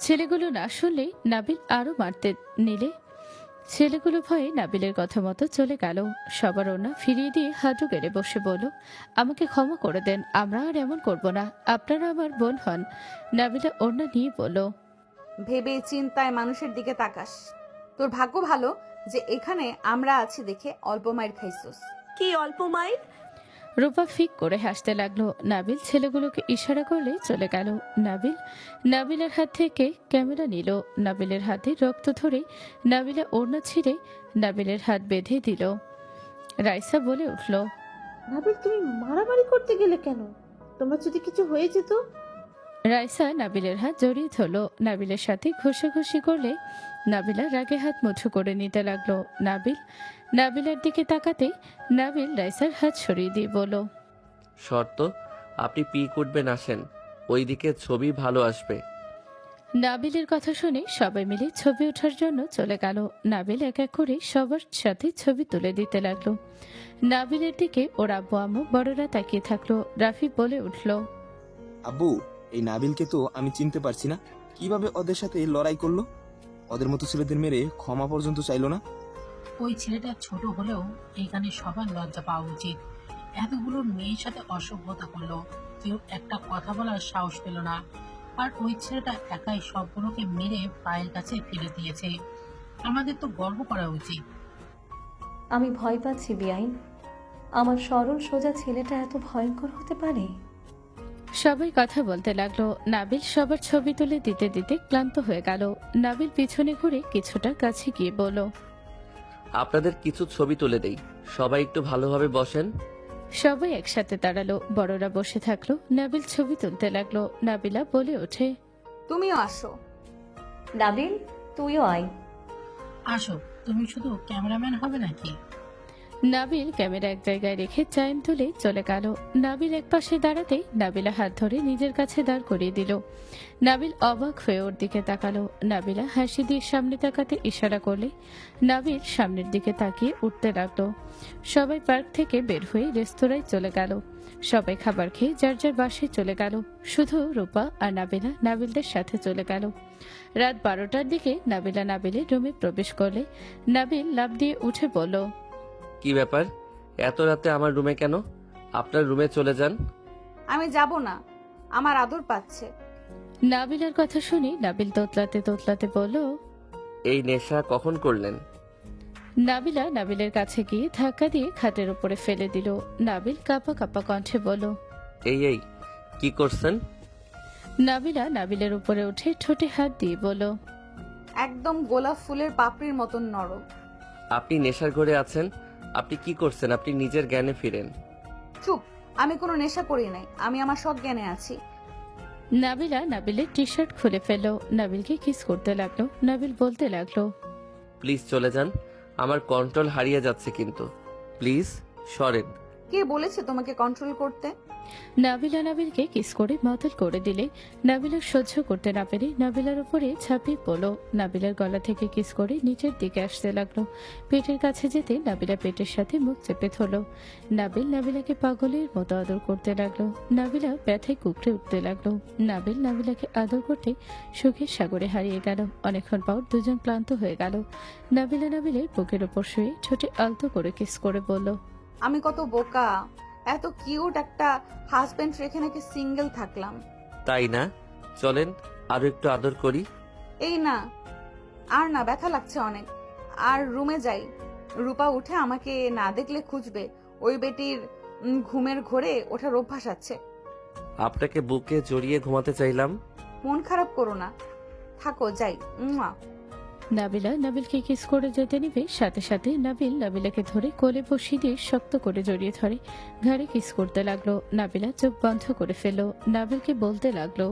ছেলেগুলো না শুনলে নাবিল আরো মারতে নিলে ছেলেগুলো ভয়ে নাবিলের কথা মতো চলে গেল। সবার ওড়না ফিরিয়ে দিয়ে হাঁটু গেড়ে বসে বলল, আমাকে ক্ষমা করে দেন, আমরা আর এমন করব না, আপনারা আমার বোন হন। নাবিলা ওড়না নিয়ে বলল, ভেবে চিন্তায় মানুষের দিকে তাকাস। তোর ভাগ্য ভালো যে এখানে আমরা আছি দেখে অল্প মাইর খাইছস। কি অল্প মাইর? রূপা ফিক করে হাসতে লাগলো। নাবিল ছেলেগুলোকে ইশারা করলে চলে গেল। নাবিলের হাত থেকে ক্যামেরা নিল। নাবিলের হাতে রক্ত ধরে নাবিলা ওড়না ছিঁড়ে নাবিলের হাত বেঁধে দিল। রাইসা বলে উঠল, নাবিল তুমি মারামারি করতে গেলে কেন? তোমার যদি কিছু হয়ে যেত? রাইসা নাবিলের হাত জড়িয়ে ধরল। নাবিলের সাথে ঘষাঘষি করলে নাবিলা রাগে হাত মুঠো করে নিতে লাগলো। নাবিলার দিকে তাকাতে নাবিল রাইসার হাত সরিয়ে দিয়ে বলল, শর্ত, আপনি পি করবেন, আসেন, ওইদিকে ছবি ভালো আসবে। নাবিলের কথা শুনে সবাই মিলে ছবি ওঠার জন্য চলে গেল। নাবিল এক এক করে সবার সাথে ছবি তুলে দিতে লাগলো। নাবিলের দিকে ওর আব্বু আম্মু বড়রা তাকিয়ে থাকলো। রাফি বলে উঠল, আব্বু, এই নাবিলকে তো আমি চিনতে পারছি না, কিভাবে ওদের সাথে লড়াই করলো? ওদের মতো ছেলেদের মেরে ক্ষমা পর্যন্ত চাইলো না। ওই ছেলেটা ছোট হলেও এইখানে সবার লজ্জা পাওয়া উচিত। এতগুলো মেয়ের সাথে অসভ্যতা করলো, কেউ একটা কথা বলার সাহস পেল না। আর ওই ছেলেটা একাই সবগুলোকে মেরে পায়ের কাছে ফেলে দিয়েছে। আমাদের তো গর্ব করা উচিত। আমি ভয় পাচ্ছি বিআইন, আমার সরল সোজা ছেলেটা এত ভয়ঙ্কর হতে পারে? সবাই কথা বলতে লাগলো। নাবিল সবার ছবি তুলে দিতে দিতে ক্লান্ত হয়ে গেল। নাবিল পিছনে ঘুরে কিছুটা কাছে গিয়ে বলল, আপনাদের কিছু ছবি তুলে দেই, সবাই একটু ভালোভাবে বসেন। সবাই একসাথে দাঁড়ালো। বড়রা বসে থাকলো। নাবিল ছবি তুলতে লাগলো। নাবিলা বলে ওঠে, তুমিও আসো। নাবিল তুইও আয়। আসো, তুমি শুধু ক্যামেরাম্যান হবে নাকি? নাবিল ক্যামেরা এক জায়গায় রেখে চাইন তুলে চলে গেল। নাবিল এক পাশে দাঁড়াতে নাবিলা হাত ধরে নিজের কাছে দাঁড় করিয়ে দিল। নাবিল অবাক হয়ে ওর দিকে তাকালো। নাবিলা হাসি দিয়ে সামনে তাকাতে ইশারা করলে নাবিল সামনের দিকে তাকিয়ে উঠতে লাগলো। সবাই পার্ক থেকে বের হয়ে রেস্তোরাঁয় চলে গেল। সবাই খাবার খেয়ে যার যার বাসায় চলে গেল। শুধু রূপা আর নাবিলা নাবিলদের সাথে চলে গেল। রাত 12টার দিকে নাবিলা নাবিলের রুমে প্রবেশ করলে নাবিল লাফ দিয়ে উঠে বলল, কি ব্যাপার, এত রাতে আমার রুমে কেন? আপনার রুমে চলে যান। আমি যাব না, আমার আদর পাচ্ছে। নাবিলার কথা শুনে নাবিল তোতলাতে তোতলাতে বলল, এই নেশা কখন করলেন? নাবিলা নাবিলের কাছে গিয়ে ধাক্কা দিয়ে খাটের উপরে ফেলে দিল। নাবিল কাঁপা কাঁপা কণ্ঠে বলল, এই কি করছেন? নাবিলা নাবিলের উপরে উঠে ঠোঁটে হাত দিয়ে বলল, একদম গোলাপ ফুলের পাপড়ির মতন নরম। আপনি নেশার ঘরে আছেন, আপনি কি করছেন? আপনি নিজের জ্ঞানে ফিরেন। চুপ, আমি কোনো নেশা করি নাই, আমি আমার সব জ্ঞানে আছি। নাবিলা নাবিলের টি শার্ট খুলে ফেললো। নাবিলকে কিস করতে লাগলো। নাবিল বলতে লাগলো, প্লিজ চলে যান, আমার কন্ট্রোল হারিয়ে যাচ্ছে, কিন্তু প্লিজ সরেন। কে বলেছে তোমাকে কন্ট্রোল করতে? নাবিলা নাবিলকে কিস করে মাতাল করে দিলে নাবিলা সহ্য করতে না পেরে নাবিলার উপরে ঝাঁপিয়ে পড়লো। নাবিলার গলা থেকে কিস করে নিচের দিকে আসতে লাগলো। পেটের কাছে যেতে নাবিলা পেটের সাথে মুখ চেপে ধরলো। নাবিল নাবিলাকে পাগলের মতো আদর করতে লাগলো। নাবিলা ব্যথায় কুকড়ে উঠতে লাগলো। নাবিল নাবিলাকে আদর করতে সুখের সাগরে হারিয়ে গেল। অনেকক্ষণ পর দুজন ক্লান্ত হয়ে গেল। নাবিলা নাবিলের বুকের ওপর শুয়ে ছোটে আলতো করে কিস করে বলল, আমি কত বোকা, এত কিউট একটা হাজবেন্ড রেখে নাকি সিঙ্গেল থাকলাম। তাই না? চলেন আরো একটু আদর করি। এই না, আর না, ব্যথা লাগছে অনেক। আর রুমে যাই। রূপা উঠে আমাকে না দেখলে খুঁজবে। ওই বেটির ঘুমের ঘোরে ওঠার অভ্যাস আছে। আপনাকে বুকে জড়িয়ে ঘুমাতে চাইলাম। মন খারাপ করো না, থাকো, যাই। নাবিলা নাবিলকে কিস করে যেতে নিবে সাথে সাথে নাবিল নাবিলাকে ধরে কোলে বসিয়ে দিয়ে শক্ত করে জড়িয়ে ধরে ঘাড়ে কিস করতে লাগলো। নাবিলা চোখ বন্ধ করে ফেললো। নাবিলকে বলতে লাগলো,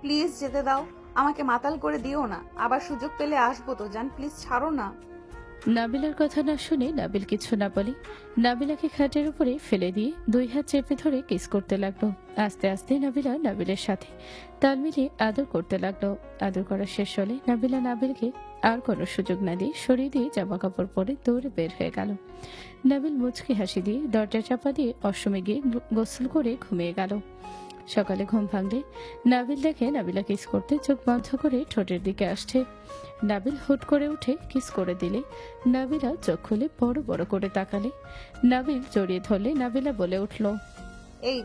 প্লিজ যেতে দাও, আমাকে মাতাল করে দিও না। আবার সুযোগ পেলে আসবো তো জান, প্লিজ ছাড়ো না। নাবিলার কথা না শুনে নাবিল কিছু না বলে নাবিলাকে খাটের উপরে ফেলে দিয়ে 2 হাত চেপে ধরে কিস করতে লাগলো। আস্তে আস্তে নাবিলা নাবিলের সাথে তাল মিলিয়ে আদর করতে লাগলো। আদর করা শেষ হলে নাবিলা নাবিলকে আর কোনো সুযোগ না দিয়ে সরিয়ে দিয়ে জামা কাপড় পরে দৌড়ে বের হয়ে গেল। নাবিল মুচকি হাসি দিয়ে দরজা চাপা দিয়ে অসমে গিয়ে গোসল করে ঘুমিয়ে গেল। সকালে ঘুম ভাঙলে নাবিল দেখে নাবিলা কিস করতে চোখ বন্ধ করে ঠোঁটের দিকে আসছে। নাবিল হুট করে উঠে কিস করে দিলে নাবিলা চোখ খুলে বড় বড় করে তাকালে। নাবিল জড়িয়ে ধরলে নাবিলা বলে উঠল, এই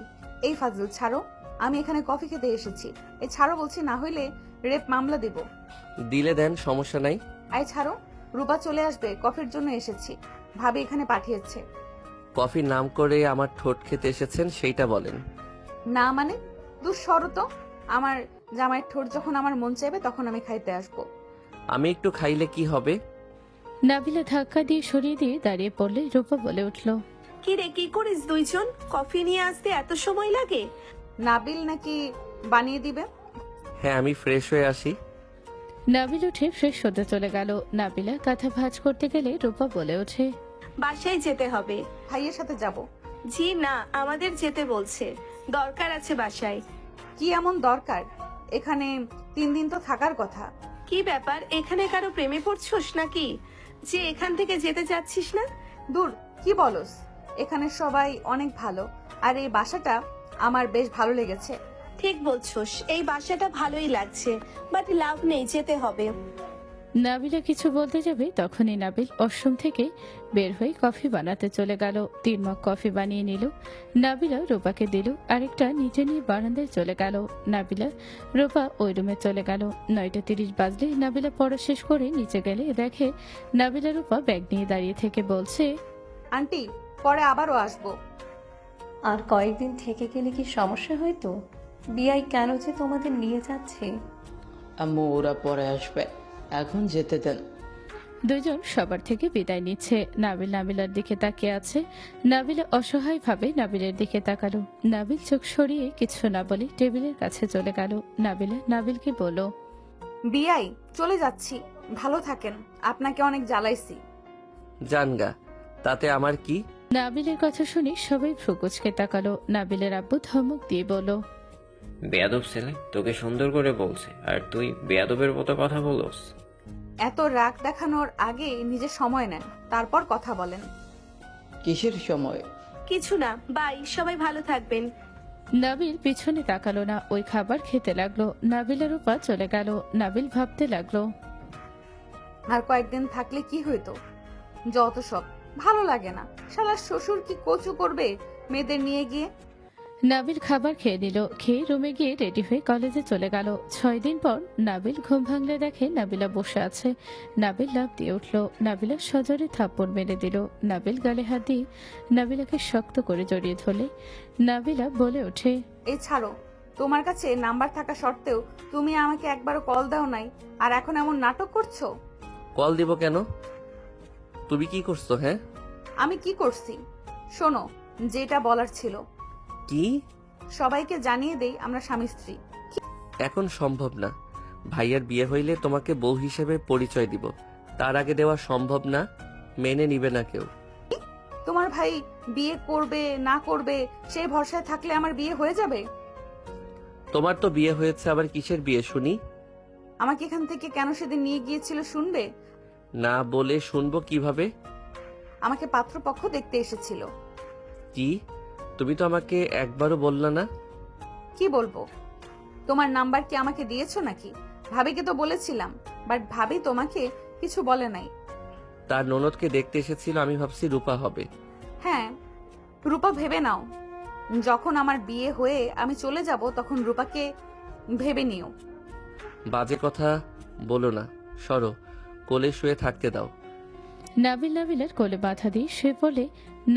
এই ফাজল ছাড়ো, আমি এখানে কফি খেতে এসেছি। এই ছাড়ো বলছি, না হইলে রেপ মামলা দেব। দিলে দেন, সমস্যা নাই। আই ছাড়ো, রূপা চলে আসবে, কফির জন্য এসেছি, ভাবি এখানে পাঠিয়েছে। কফির নাম করে আমার ঠোঁট খেতে এসেছেন সেইটা বলেন। না মানে দুঃশরত, আমার জামাইয়ের ঠোঁট যখন আমার মন চাইবে তখন আমি খাইতে আসবো। আমি একটু খাইলে কি হবে? নাবিলা ধাক্কা দিয়ে সরিয়ে দিয়ে দাঁড়িয়ে পড়লে রূপা বলে উঠল, কি রে, কি করিস দুইজন? কফি নিয়ে আসতে এত সময় লাগে? নাবিল নাকি বানিয়ে দিবে? হ্যাঁ, আমি ফ্রেশ হয়ে আসি। নাবিল উঠে ফ্রেশ হতে চলে গেল। নাবিলা কাঁথা ভাঁজ করতে গেলে রূপা বলে ওঠে, বাসায় যেতে হবে। ভাইয়ের সাথে যাব। জি না, আমাদের যেতে বলছে, দরকার আছে বাসায়। কি এমন দরকার? এখানে 3 দিন তো থাকার কথা। কি ব্যাপার, এখানে কারো প্রেমে পড়ছস নাকি যে এখান থেকে যেতে চাচ্ছিস না? দূর, কি বলস? এখানে সবাই অনেক ভালো, আর এই বাসাটা আমার বেশ ভালো লেগেছে। ঠিক বলছস, এই বাসাটা ভালোই লাগছে, বাট লাভ নেই, যেতে হবে। নাবিলা কিছু বলতে যাবে তখনই নাবিল ওয়াশরুম থেকে বের হয়ে কফি বানাতে চলে গেল। 3 মগ কফি বানিয়ে নিল। নাবিলা রূপাকে দিল, আরেকটা নিচে নিয়ে বারান্দায় চলে গেল। নাবিলা রূপা ওই রুমে চলে গেল। 9:30 বাজলে নাবিলা পড়া শেষ করে নিচে গেলে দেখে নাবিলা রূপা ব্যাগ নিয়ে দাঁড়িয়ে থেকে বলছে, আন্টি পরে আবারও আসবো। আর কয়েকদিন থেকে গেলে কি সমস্যা হয়তো? বিআই কেন যে তোমাদের নিয়ে যাচ্ছে? আম্মু ওরা পরে আসবে, এখন যেতে দেন। দুজন সবার থেকে বিদায় নিচ্ছে। নাবিল নাবিলার দিকে তাকিয়ে আছে। নাবিলা অসহায় ভাবে নাবিলের দিকে তাকালো। নাবিল চোখ সরিয়ে কিছু না বলে টেবিলের কাছে চলে গেল। নাবিলা নাবিলকে বলল, বিআই চলে যাচ্ছি, ভালো থাকেন, আপনাকে অনেক জ্বালাইছি। জানগা, তাতে আমার কি? নাবিলের কথা শুনে সবাই ভ্রুকুচকে তাকালো। নাবিলের আব্বু ধমক দিয়ে বলল, বেয়াদব ছেলে, তোকে সুন্দর করে বলছে আর তুই বেয়াদবের মতো কথা বলস। এত রাগ দেখানোর আগে নিজের সময় নেন, তারপর কথা বলেন। কিসের সময়? কিছু না, বাই, সবাই ভালো থাকবেন। নাবিল পিছনে তাকালো না, ওই খাবার খেতে লাগলো। নাবিলের রূপা চলে গেল। নাবিল ভাবতে লাগলো, আর কয়েকদিন থাকলে কি হইতো? যত সব ভালো লাগে না। শালা শ্বশুর কি কচু করবে মেয়েদের নিয়ে গিয়ে। নাবিল খাবার খেয়ে নিল। খেয়ে রুমে গিয়ে রেডি হয়ে কলেজে চলে গেল। 6 দিন পর নাবিল ঘুম ভাঙলে দেখে নাবিলা বসে আছে। নাবিল লাফ দিয়ে উঠল। নাবিলা সজোরে থাপ্পড় মেরে দিল। নাবিল গালে হাত দিয়ে নাবিলাকে শক্ত করে জড়িয়ে ধরলে নাবিলা বলে ওঠে, এই ছাড়ো, তোমার কাছে নাম্বার থাকা সত্ত্বেও তুমি আমাকে একবারও কল দাও নাই, আর এখন এমন নাটক করছো। কল দিব কেন? তুমি কি করছো? হ্যাঁ, আমি কি করছি? শোনো, যেটা বলার ছিল। কি? সবাইকে জানিয়ে দেই আমরা স্বামী স্ত্রী। এখন সম্ভব না। ভাইয়ার বিয়ে হইলে তোমাকে বউ হিসেবে পরিচয় দিব, তার আগে দেওয়া সম্ভব না, মেনে নিবে না কেউ। তোমার ভাই বিয়ে করবে না করবে সেই ভরসায় থাকলে আমার বিয়ে হয়ে যাবে? তোমার তো বিয়ে হয়েছে, আবার কিসের বিয়ে শুনি? আমাকে এখান থেকে কেন সেদিন নিয়ে গিয়েছিল শুনবে? না বলে শুনবো কিভাবে? আমাকে পাত্রপক্ষ দেখতে এসেছিল। কি? তুমি তো আমাকে একবারও বললা না। কি বলবো? তোমার নাম্বার কি আমাকে দিয়েছো নাকি? ভাবিকে তো বলেছিলাম, বাট ভাবি তোমাকে কিছু বলে নাই। তার ননদকে দেখতে এসেছিল, আমি ভাবছি রূপা হবে। হ্যাঁ, রূপা ভেবে নাও। যখন আমার বিয়ে হয়ে আমি চলে যাব তখন রূপাকে ভেবে নিও। বাজে কথা বলো না, সরো, কোলে শুয়ে থাকতে দাও। নাবিল নাবিলার কোলে বাধা দিয়ে শুয়ে পড়লে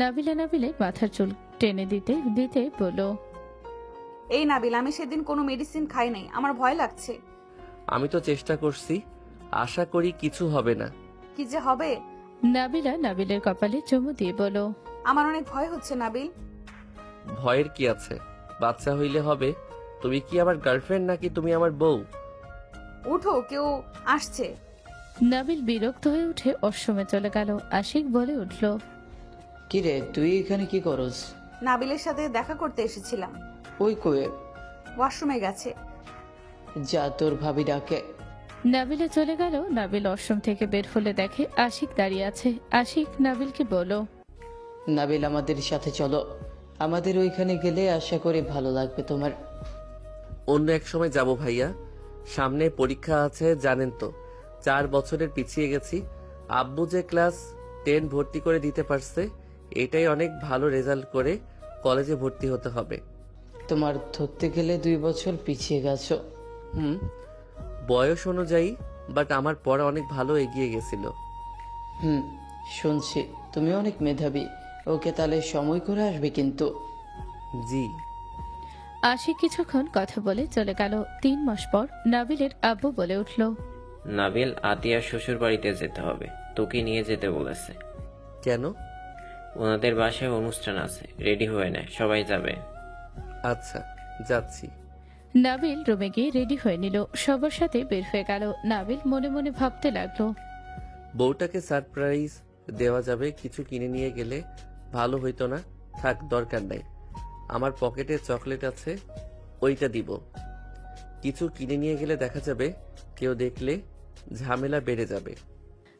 নাবিলা নাবিলের মাথার চুল টেনে দিতে দিতে বলল, এই নাবিল, আমি সেদিন কোনো মেডিসিন খাই নাই, আমার ভয় লাগছে। আমি তো চেষ্টা করছি, আশা করি কিছু হবে না। কি যে হবে? নাবিলা নাবিলের কপালে চুমু দিয়ে বলল, আমার অনেক ভয় হচ্ছে নাবিল। ভয়ের কি আছে, বাচ্চা হইলে হবে। তুমি কি আমার গার্লফ্রেন্ড নাকি তুমি আমার বউ? উঠো, কেউ আসছে। নাবিল বিরক্ত হয়ে উঠে ওয়াশরুমে চলে গেল। আশিক বলে উঠল, কি রে, তুই এখানে কি করস? নাবিলের সাথে দেখা করতে এসেছিলাম। ওই কয়ে? ওয়াশরুমে গেছে। যা, তোর ভাবি ডাকে। নাবিলা চলে গেল। নাবিল ওয়াশরুম থেকে বের হলে দেখে আশিক দাঁড়িয়ে আছে। আশিক নাবিলকে বলল, নাবিল, আমাদের সাথে চলো। আমাদের ওইখানে গেলে আশা করি ভালো লাগবে তোমার। অন্য এক সময় যাব ভাইয়া, সামনে পরীক্ষা আছে জানেন তো। 4 বছরের পিছিয়ে গেছি। আব্বু যে ক্লাস 10 ভর্তি করে দিতে পারছে, এটাই অনেক ভালো রেজাল্ট করে কলেজে ভর্তি হতে হবে। তোমার ধরতে গেলে 2 বছর পিছিয়ে গেছো। বয়স অনুযায়ী, বাট আমার পড়া অনেক ভালো এগিয়ে গেছিল। শুনছি তুমি অনেক মেধাবী। ওকে, তাহলে সময় করে আসবে কিন্তু। জি। আশিক কিছুক্ষণ কথা বলে চলে গেল। 3 মাস পর নাবিলের আব্বু বলে উঠল, নাবিল, আতিয়ার শ্বশুর বাড়িতে যেতে হবে, তোকে নিয়ে যেতে বলেছে। কেন? ওনাদের বাসায় অনুষ্ঠান আছে, রেডি হয়ে নেয়, সবাই যাবে। আচ্ছা, যাচ্ছি। নাবিল রুমে গিয়ে রেডি হয়ে নিল, সবার সাথে বের হয়ে গেল। নাবিল মনে মনে ভাবতে লাগলো, বউটাকে সারপ্রাইজ দেওয়া যাবে, কিছু কিনে নিয়ে গেলে ভালো হইতো না? থাক, দরকার নাই। আমার পকেটে চকলেট আছে, ওইটা দিব। কিছু কিনে নিয়ে গেলে দেখা যাবে, কেউ দেখলে ঝামেলা বেড়ে যাবে।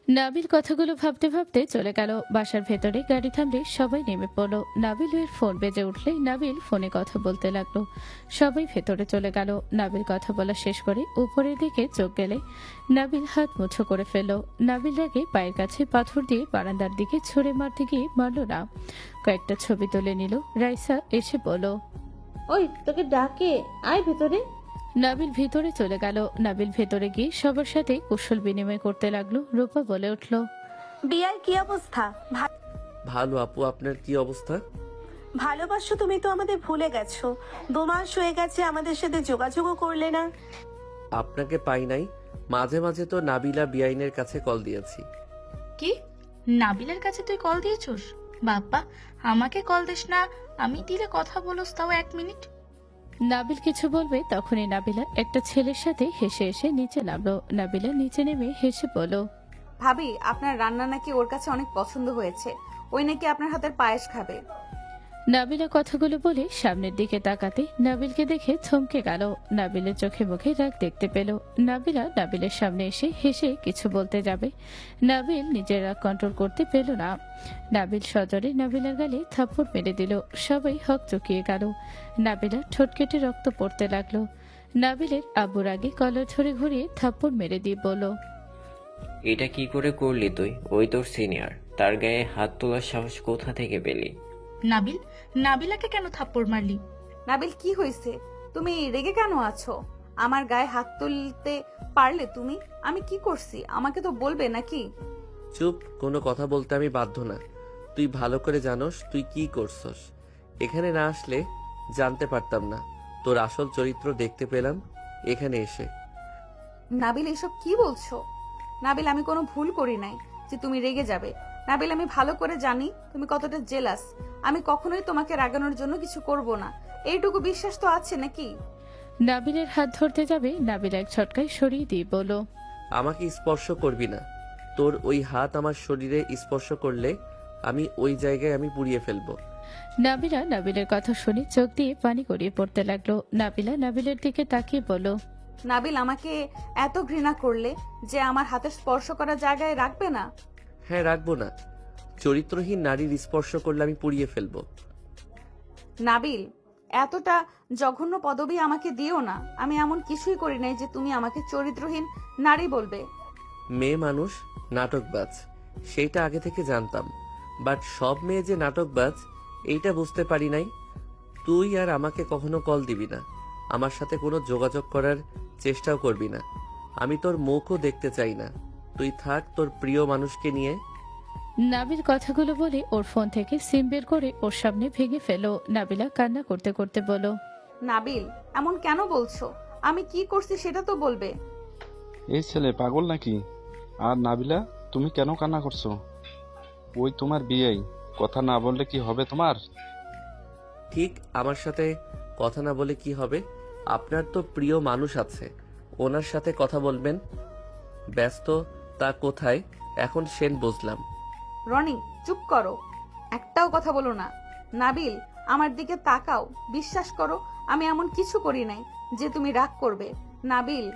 নাবিল কথাগুলো ভাবতে ভাবতে চলে গেল। বাসার ভেতরে গাড়ি থামলে সবাই নেমে পড়লো। নাবিলের ফোন বেজে উঠলে নাবিল ফোনে কথা বলতে লাগলো। সবাই ভেতরে চলে গেল। নাবিল কথা বলা শেষ করে উপরের দিকে চোখ গেলে নাবিল হাত মুঠো করে ফেলল। নাবিল রাগে পায়ের কাছে পাথর দিয়ে বারান্দার দিকে ছুঁড়ে মারতে গিয়ে মারল না, কয়েকটা ছবি তুলে নিল। রাইসা এসে বলল, ওই তোকে ডাকে, আয় ভেতরে। নাবিল ভিতরে চলে গেল। নাবিল ভেতরে গিয়ে সবার সাথে কুশল বিনিময় করতে লাগলো। রূপা বলে উঠল, বিয়ার কি অবস্থা? ভালো আপু, আপনার কি অবস্থা? ভালোবাসো, তুমি তো আমাদের ভুলে গেছো। 2 মাস হয়ে গেছে, আমাদের সাথে যোগাযোগও করলে না। আপনাকে পাই নাই। মাঝে মাঝে তো নাবিলা বিআইনের কাছে কল দিয়েছি। কি? নাবিলের কাছে তুই কল দিয়েছস? বাপ্পা, আমাকে কল দিস না, আমি দিলে কথা বলস, তাও 1 মিনিট। নাবিল কিছু বলবে তখনই নাবিলা একটা ছেলের সাথে হেসে এসে নিচে নামলো। নাবিলা নিচে নেমে হেসে বলল, ভাবি, আপনার রান্না নাকি ওর কাছে অনেক পছন্দ হয়েছে, ওই নাকি আপনার হাতের পায়েস খাবে। নাবিলা কথাগুলো বলে সামনের দিকে তাকাতে নাবিলকে দেখে থমকে গেল। নাবিলের চোখে মুখে রাগ দেখতে পেল। নাবিলা নাবিলের সামনে এসে হেসে কিছু বলতে যাবে, নাবিল নিজের রাগ কন্ট্রোল করতে পেল না। নাবিল সজরে নাবিলার গালে থাপ্পড় মেরে দিল। সবাই হক চকিয়ে গেল। নাবিলা ঠোঁট কেটে রক্ত পড়তে লাগলো। নাবিলের আব্বুর আগে কলার ধরে ঘুরিয়ে থাপ্পড় মেরে দিয়ে বলল, এটা কি করে করলি তুই? ওই তোর সিনিয়র, তার গায়ে হাত তোলার সাহস কোথা থেকে পেলি? নাবিল, নাবিলাকে কেন থাপ্পড় মারলি? নাবিল, কি হয়েছে? তুমি রেগে কেন আছো? আমার গায়ে হাত তুলতে পারলে তুমি? আমি কি করছি আমাকে তো বলবে নাকি? চুপ, কোনো কথা বলতে আমি বাধ্য না। তুই ভালো করে জানোস তুই কি করছস। এখানে না আসলে জানতে পারতাম না। তোর আসল চরিত্র দেখতে পেলাম এখানে এসে। নাবিল, এসব কি বলছো? নাবিল, আমি কোনো ভুল করি নাই যে তুমি রেগে যাবে। নাবিল, আমি ভালো করে জানি তুমি কতটা জেলাস। আমি কখনোই তোমাকে রাগানোর জন্য কিছু করব না, এইটুকু বিশ্বাস তো আছে নাকি? নাবিলের হাত ধরতে যাবে, নাবিল এক ঝটকায় সরিয়ে দিয়ে বলল, আমাকে স্পর্শ করবি না। তোর ওই হাত আমার শরীরে স্পর্শ করলে আমি ওই জায়গায় আমি পুড়িয়ে ফেলবো। নাবিলা নাবিলের কথা শুনে চোখ দিয়ে পানি গড়িয়ে পড়তে লাগলো। নাবিলা নাবিলের দিকে তাকিয়ে বলল, নাবিল, আমাকে এত ঘৃণা করলে যে আমার হাতের স্পর্শ করা জায়গায় রাখবে না? হ্যাঁ, রাখবো না। চরিত্রহীন নারীর স্পর্শ করলে আমি পুড়িয়ে ফেলবো। নাবিল, এতটা জঘন্য পদবি আমাকে দিও না। আমি এমন কিছুই করি নাই যে তুমি আমাকে চরিত্রহীন নারী বলবে। মেয়ে মানুষ নাটকবাজ, সেইটা আগে থেকে জানতাম, বাট সব মেয়ে যে নাটকবাজ এইটা বুঝতে পারি নাই। তুই আর আমাকে কখনো কল দিবি না, আমার সাথে কোনো যোগাযোগ করার চেষ্টাও করবি না। আমি তোর মুখও দেখতে চাই না। তুই থাক তোর প্রিয় মানুষকে নিয়ে। নাবিল কথাগুলো বলে ওর ফোন থেকে সিম বের করে ওর সামনে ভেঙে ফেলো। নাবিলা কান্না করতে করতে বলো, নাবিল, এমন কেন বলছো? আমি কি করছি সেটা তো বলবে। এই ছেলে পাগল নাকি? আর নাবিলা, তুমি কেন কান্না করছো? ওই তোমার বিয়েই, কথা না বললে কি হবে তোমার? ঠিক আমার সাথে কথা না বলে কি হবে? আপনার তো প্রিয় মানুষ আছে, ওনার সাথে কথা বলবেন। ব্যস্ত তা কোথায়? এখন সেন বুঝলাম। রনি চুপ করো, একটাও কথা বলো না। নাবিল আমার দিকে তাকাও, বিশ্বাস করো আমি এমন কিছু করি নাই যে তুমি রাগ করবে। নাবিল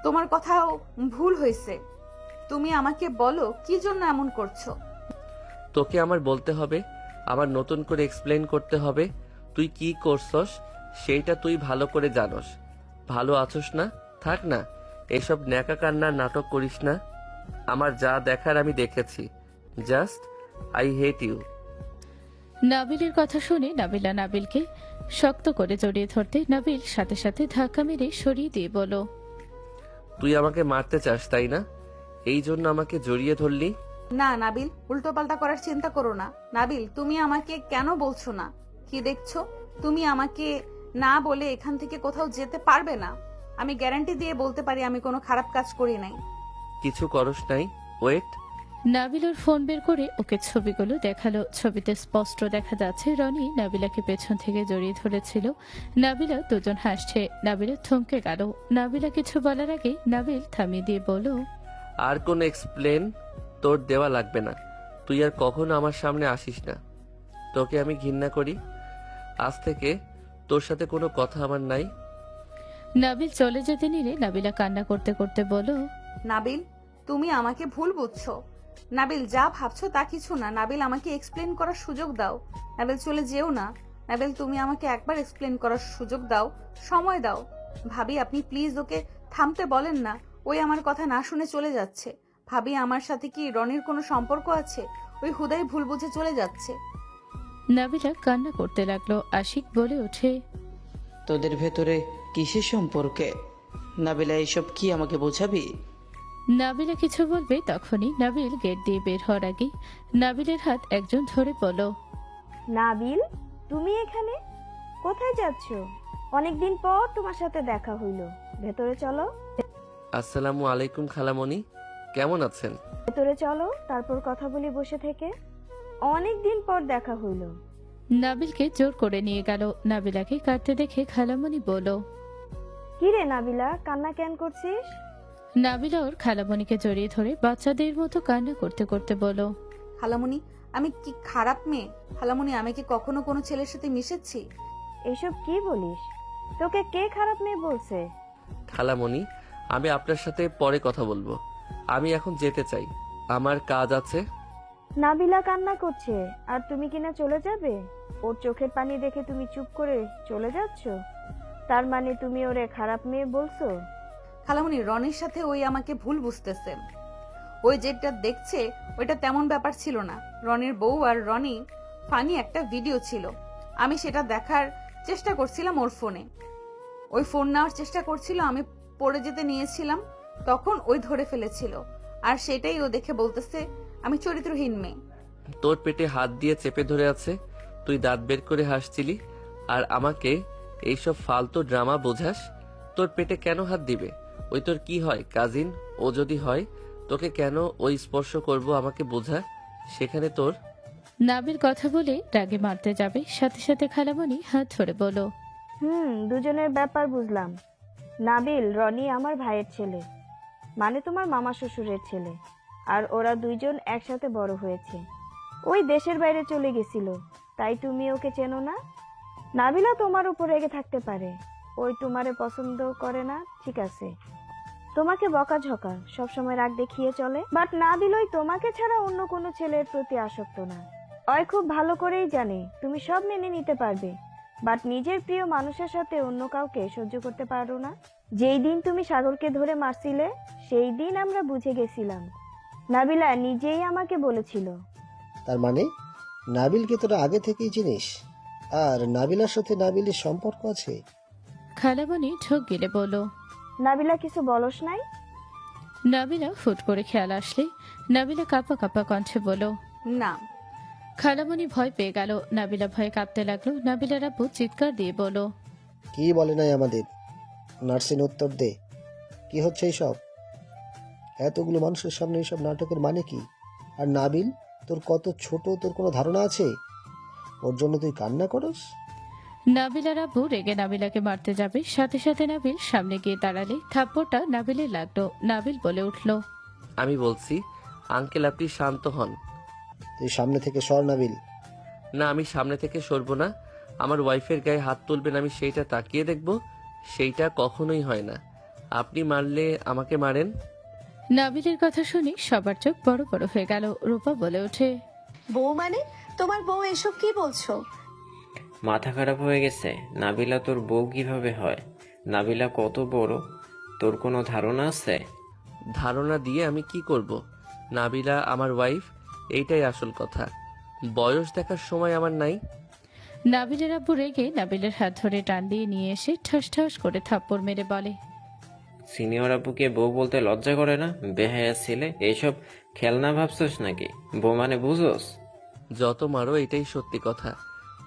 তোমার কথাও ভুল হয়েছে, তুমি আমাকে বলো কি জন্য এমন করছো। তোকে আমার বলতে হবে? আমার নতুন করে এক্সপ্লেন করতে হবে? তুই কি করছস সেইটা তুই ভালো করে জানস। ভালো আছস না? থাক না, এসব ন্যাকা কান্নার নাটক করিস না। আমার যা দেখার আমি দেখেছি। Just I hate you. নাবিলের কথা শুনে নাবিলা নাবিলকে শক্ত করে জড়িয়ে ধরতে নাবিল সাথে সাথে ধাক্কা মেরে সরিয়ে দিয়ে বলল, তুই আমাকে মারতে চাস তাই না? এই জন্য আমাকে জড়িয়ে ধরলি? না নাবিল, উল্টো পাল্টা করার চিন্তা করো না। নাবিল তুমি আমাকে কেন বলছো না? কি দেখছো? তুমি আমাকে না বলে এখান থেকে কোথাও যেতে পারবে না। আমি গ্যারান্টি দিয়ে বলতে পারি আমি কোনো খারাপ কাজ করি নাই। কিছু করস নাই? ওয়েট। নাবিল ওর ফোন বের করে ওকে ছবিগুলো দেখালো। ছবিতে স্পষ্ট দেখা যাচ্ছে রনি নাবিলাকে পেছন থেকে জড়িয়ে ধরেছিল। নাবিলা দুজন হাসছে। নাবিলা থমকে গেল। নাবিলা কিছু বলার আগে নাবিল থামিয়ে দিয়ে বলল, আর কোন এক্সপ্লেন তোর দেওয়া লাগবে না। তুই আর কখনো আমার সামনে আসিস না। তোকে আমি ঘৃণা করি। আজ থেকে তোর সাথে কোনো কথা আমার নাই। নাবিল চলে যেতে নিলে নাবিলা কান্না করতে করতে বলল, নাবিল তুমি আমাকে ভুল বুঝছো। নাবিল যা ভাবছো তা কিছু না। নাবিল আমাকে এক্সপ্লেন করার সুযোগ দাও। নাবিল চলে যেও না। নাবিল তুমি আমাকে একবার এক্সপ্লেন করার সুযোগ দাও, সময় দাও। ভাবি আপনি প্লিজ ওকে থামতে বলেন না। ওই আমার কথা না শুনে চলে যাচ্ছে। ভাবি আমার সাথে কি রনির কোনো সম্পর্ক আছে? ওই হুদাই ভুল বুঝে চলে যাচ্ছে। নাবিলা কান্না করতে লাগলো। আশিক বলে ওঠে, তোদের ভেতরে কিসের সম্পর্কে? নাবিলা এইসব কি আমাকে বোঝাবি? নাবিলা কিছু বলবে তখনই নাবিল গেট দিয়ে বের হওয়ার আগে নাবিলের হাত একজন ধরে বলল, নাবিল তুমি এখানে কোথায় যাচ্ছ? অনেকদিন পর তোমার সাথে দেখা হইল, ভেতরে চলো। আসসালামু আলাইকুম খালামণি, কেমন আছেন? ভেতরে চলো, তারপর কথা বলি বসে থেকে। অনেকদিন পর দেখা হইল। নাবিলকে জোর করে নিয়ে গেল। নাবিলাকে কাঁদতে দেখে খালামণি বলল, কি রে নাবিলা, কান্না কেন করছিস? নাবিলা ওর খালামণিকে জড়িয়ে ধরে বাচ্চাদের মতো কান্না করতে করতে বলল, খালামণি আমি কি খারাপ মেয়ে? খালামণি আমি কি কখনো কোনো ছেলের সাথে মিশেছি? এসব কি বলিস? তোকে কে খারাপ মেয়ে বলছে? খালামণি আমি আপনার সাথে পরে কথা বলবো। আমি এখন যেতে চাই, আমার কাজ আছে। নাবিলা কান্না করছে আর তুমি কিনা চলে যাবে? ওর চোখের পানি দেখে তুমি চুপ করে চলে যাচ্ছ? তার মানে তুমি ওরে খারাপ মেয়ে বলছো? খালামণি রনির সাথে ওই আমাকে ভুল বুঝতেছে। ওই যেটা দেখছে ওইটা তেমন ব্যাপার ছিল না। রনির বউ আর রনি ফানি একটা ভিডিও ছিল। আমি সেটা দেখার চেষ্টা করছিলাম ওর ফোনে। ওই ফোন নেওয়ার চেষ্টা করছিল, আমি পড়ে যেতে নিয়েছিলাম, তখন ওই ধরে ফেলেছিল। আর সেটাই ও দেখে বলতেছে আমি চরিত্রহীন মেয়ে। তোর পেটে হাত দিয়ে চেপে ধরে আছে, তুই দাঁত বের করে হাসছিলি আর আমাকে এইসব ফালতু ড্রামা বোঝাস। তোর পেটে কেন হাত দিবে? ওই তোর কি হয়, কাজিন? ও যদি হয় তোকে কেন ওই স্পর্শ করব আমাকে বোঝা। সেখানে তোর। নাবিল কথা বলে রাগে মারতে যাবে, সাথে সাথে খালামণি হাত ধরে বলল, দুজনের ব্যাপার বুঝলাম। নাবিল রনি আমার ভাইয়ের ছেলে, মানে তোমার মামা শ্বশুরের ছেলে। আর ওরা দুইজন একসাথে বড় হয়েছে। ওই দেশের বাইরে চলে গেছিল, তাই তুমি ওকে চেনো না। নাবিলা তোমার উপর রেগে থাকতে পারে, ওই তোমারে পছন্দ করে না, ঠিক আছে, তোমাকে বকাঝকা সবসময় রাগ দেখিয়ে চলে। বাট নাবিল ওই তোমাকে ছাড়া অন্য কোনো ছেলের প্রতি আসক্ত না। ওই খুব ভালো করেই জানে তুমি সব মেনে নিতে পারবে, বাট নিজের প্রিয় মানুষের সাথে অন্য কাউকে সহ্য করতে পারো না। যেই দিন তুমি সাগরকে ধরে মারছিলে সেই দিন আমরা বুঝে গেছিলাম। নাবিলা নিজেই আমাকে বলেছিল। তার মানে নাবিলকে তোরা আগে থেকেই চিনিস, আর নাবিলার সাথে নাবিলের সম্পর্ক আছে? খালামণি ঢোক গেলে বলল, নাবিলা কিছু বলস নাই? নাবিলা ফুট করে খেয়াল আসলে নাবিলা কাঁপা কাঁপা কণ্ঠে বলল, না। খালামণি ভয় পেয়ে গেল। নাবিলা ভয়ে কাঁপতে লাগলো। নাবিলার আব্বু চিৎকার দিয়ে বলল, কি বলে নাই আমাদের? নার্সিন উত্তর দে, কি হচ্ছে এইসব? এতগুলো মানুষের সামনে এইসব নাটকের মানে কি? আর নাবিল তোর কত ছোট, তোর কোনো ধারণা আছে? ওর জন্য তুই কান্না করস? নাবিলার আব্বু রেগে নাবিলাকে মারতে যাবে, সাথে সাথে নাবিল সামনে গিয়ে দাঁড়ালে থাপ্পড়টা নাবিলে লাগলো। নাবিল বলে উঠল, আমি বলছি আঙ্কেল আপনি শান্ত হন। তুই সামনে থেকে সর নাবিল। না, আমি সামনে থেকে সরবো না। আমার ওয়াইফের গায়ে হাত তুলবেন, আমি সেইটা তাকিয়ে দেখব? সেইটা কখনোই হয় না। আপনি মারলে আমাকে মারেন। নাবিলের কথা শুনে সবার চোখ বড় বড় হয়ে গেল। রূপা বলে ওঠে, বউ মানে? তোমার বউ এসব কি বলছো? মাথা খারাপ হয়ে গেছে? নাবিলা তোর বউ কিভাবে হয়? নাবিলা কত বড়, তোর কোনো ধারণা আছে? ধারণা দিয়ে আমি কি করব? নাবিলা আমার ওয়াইফ, এইটাই আসল কথা। বয়স দেখার সময় আমার নাই। নাবিলের আব্বু রেগে নাবিলের হাত ধরে টান দিয়ে নিয়ে এসে ঠাস ঠাস করে থাপ্পড় মেরে বলে, সিনিয়র আপুকে বউ বলতে লজ্জা করে না? বেহায়া ছেলে, এইসব খেলনা ভাবছস নাকি? বউ মানে বুঝোস? যত মারো এটাই সত্যি কথা।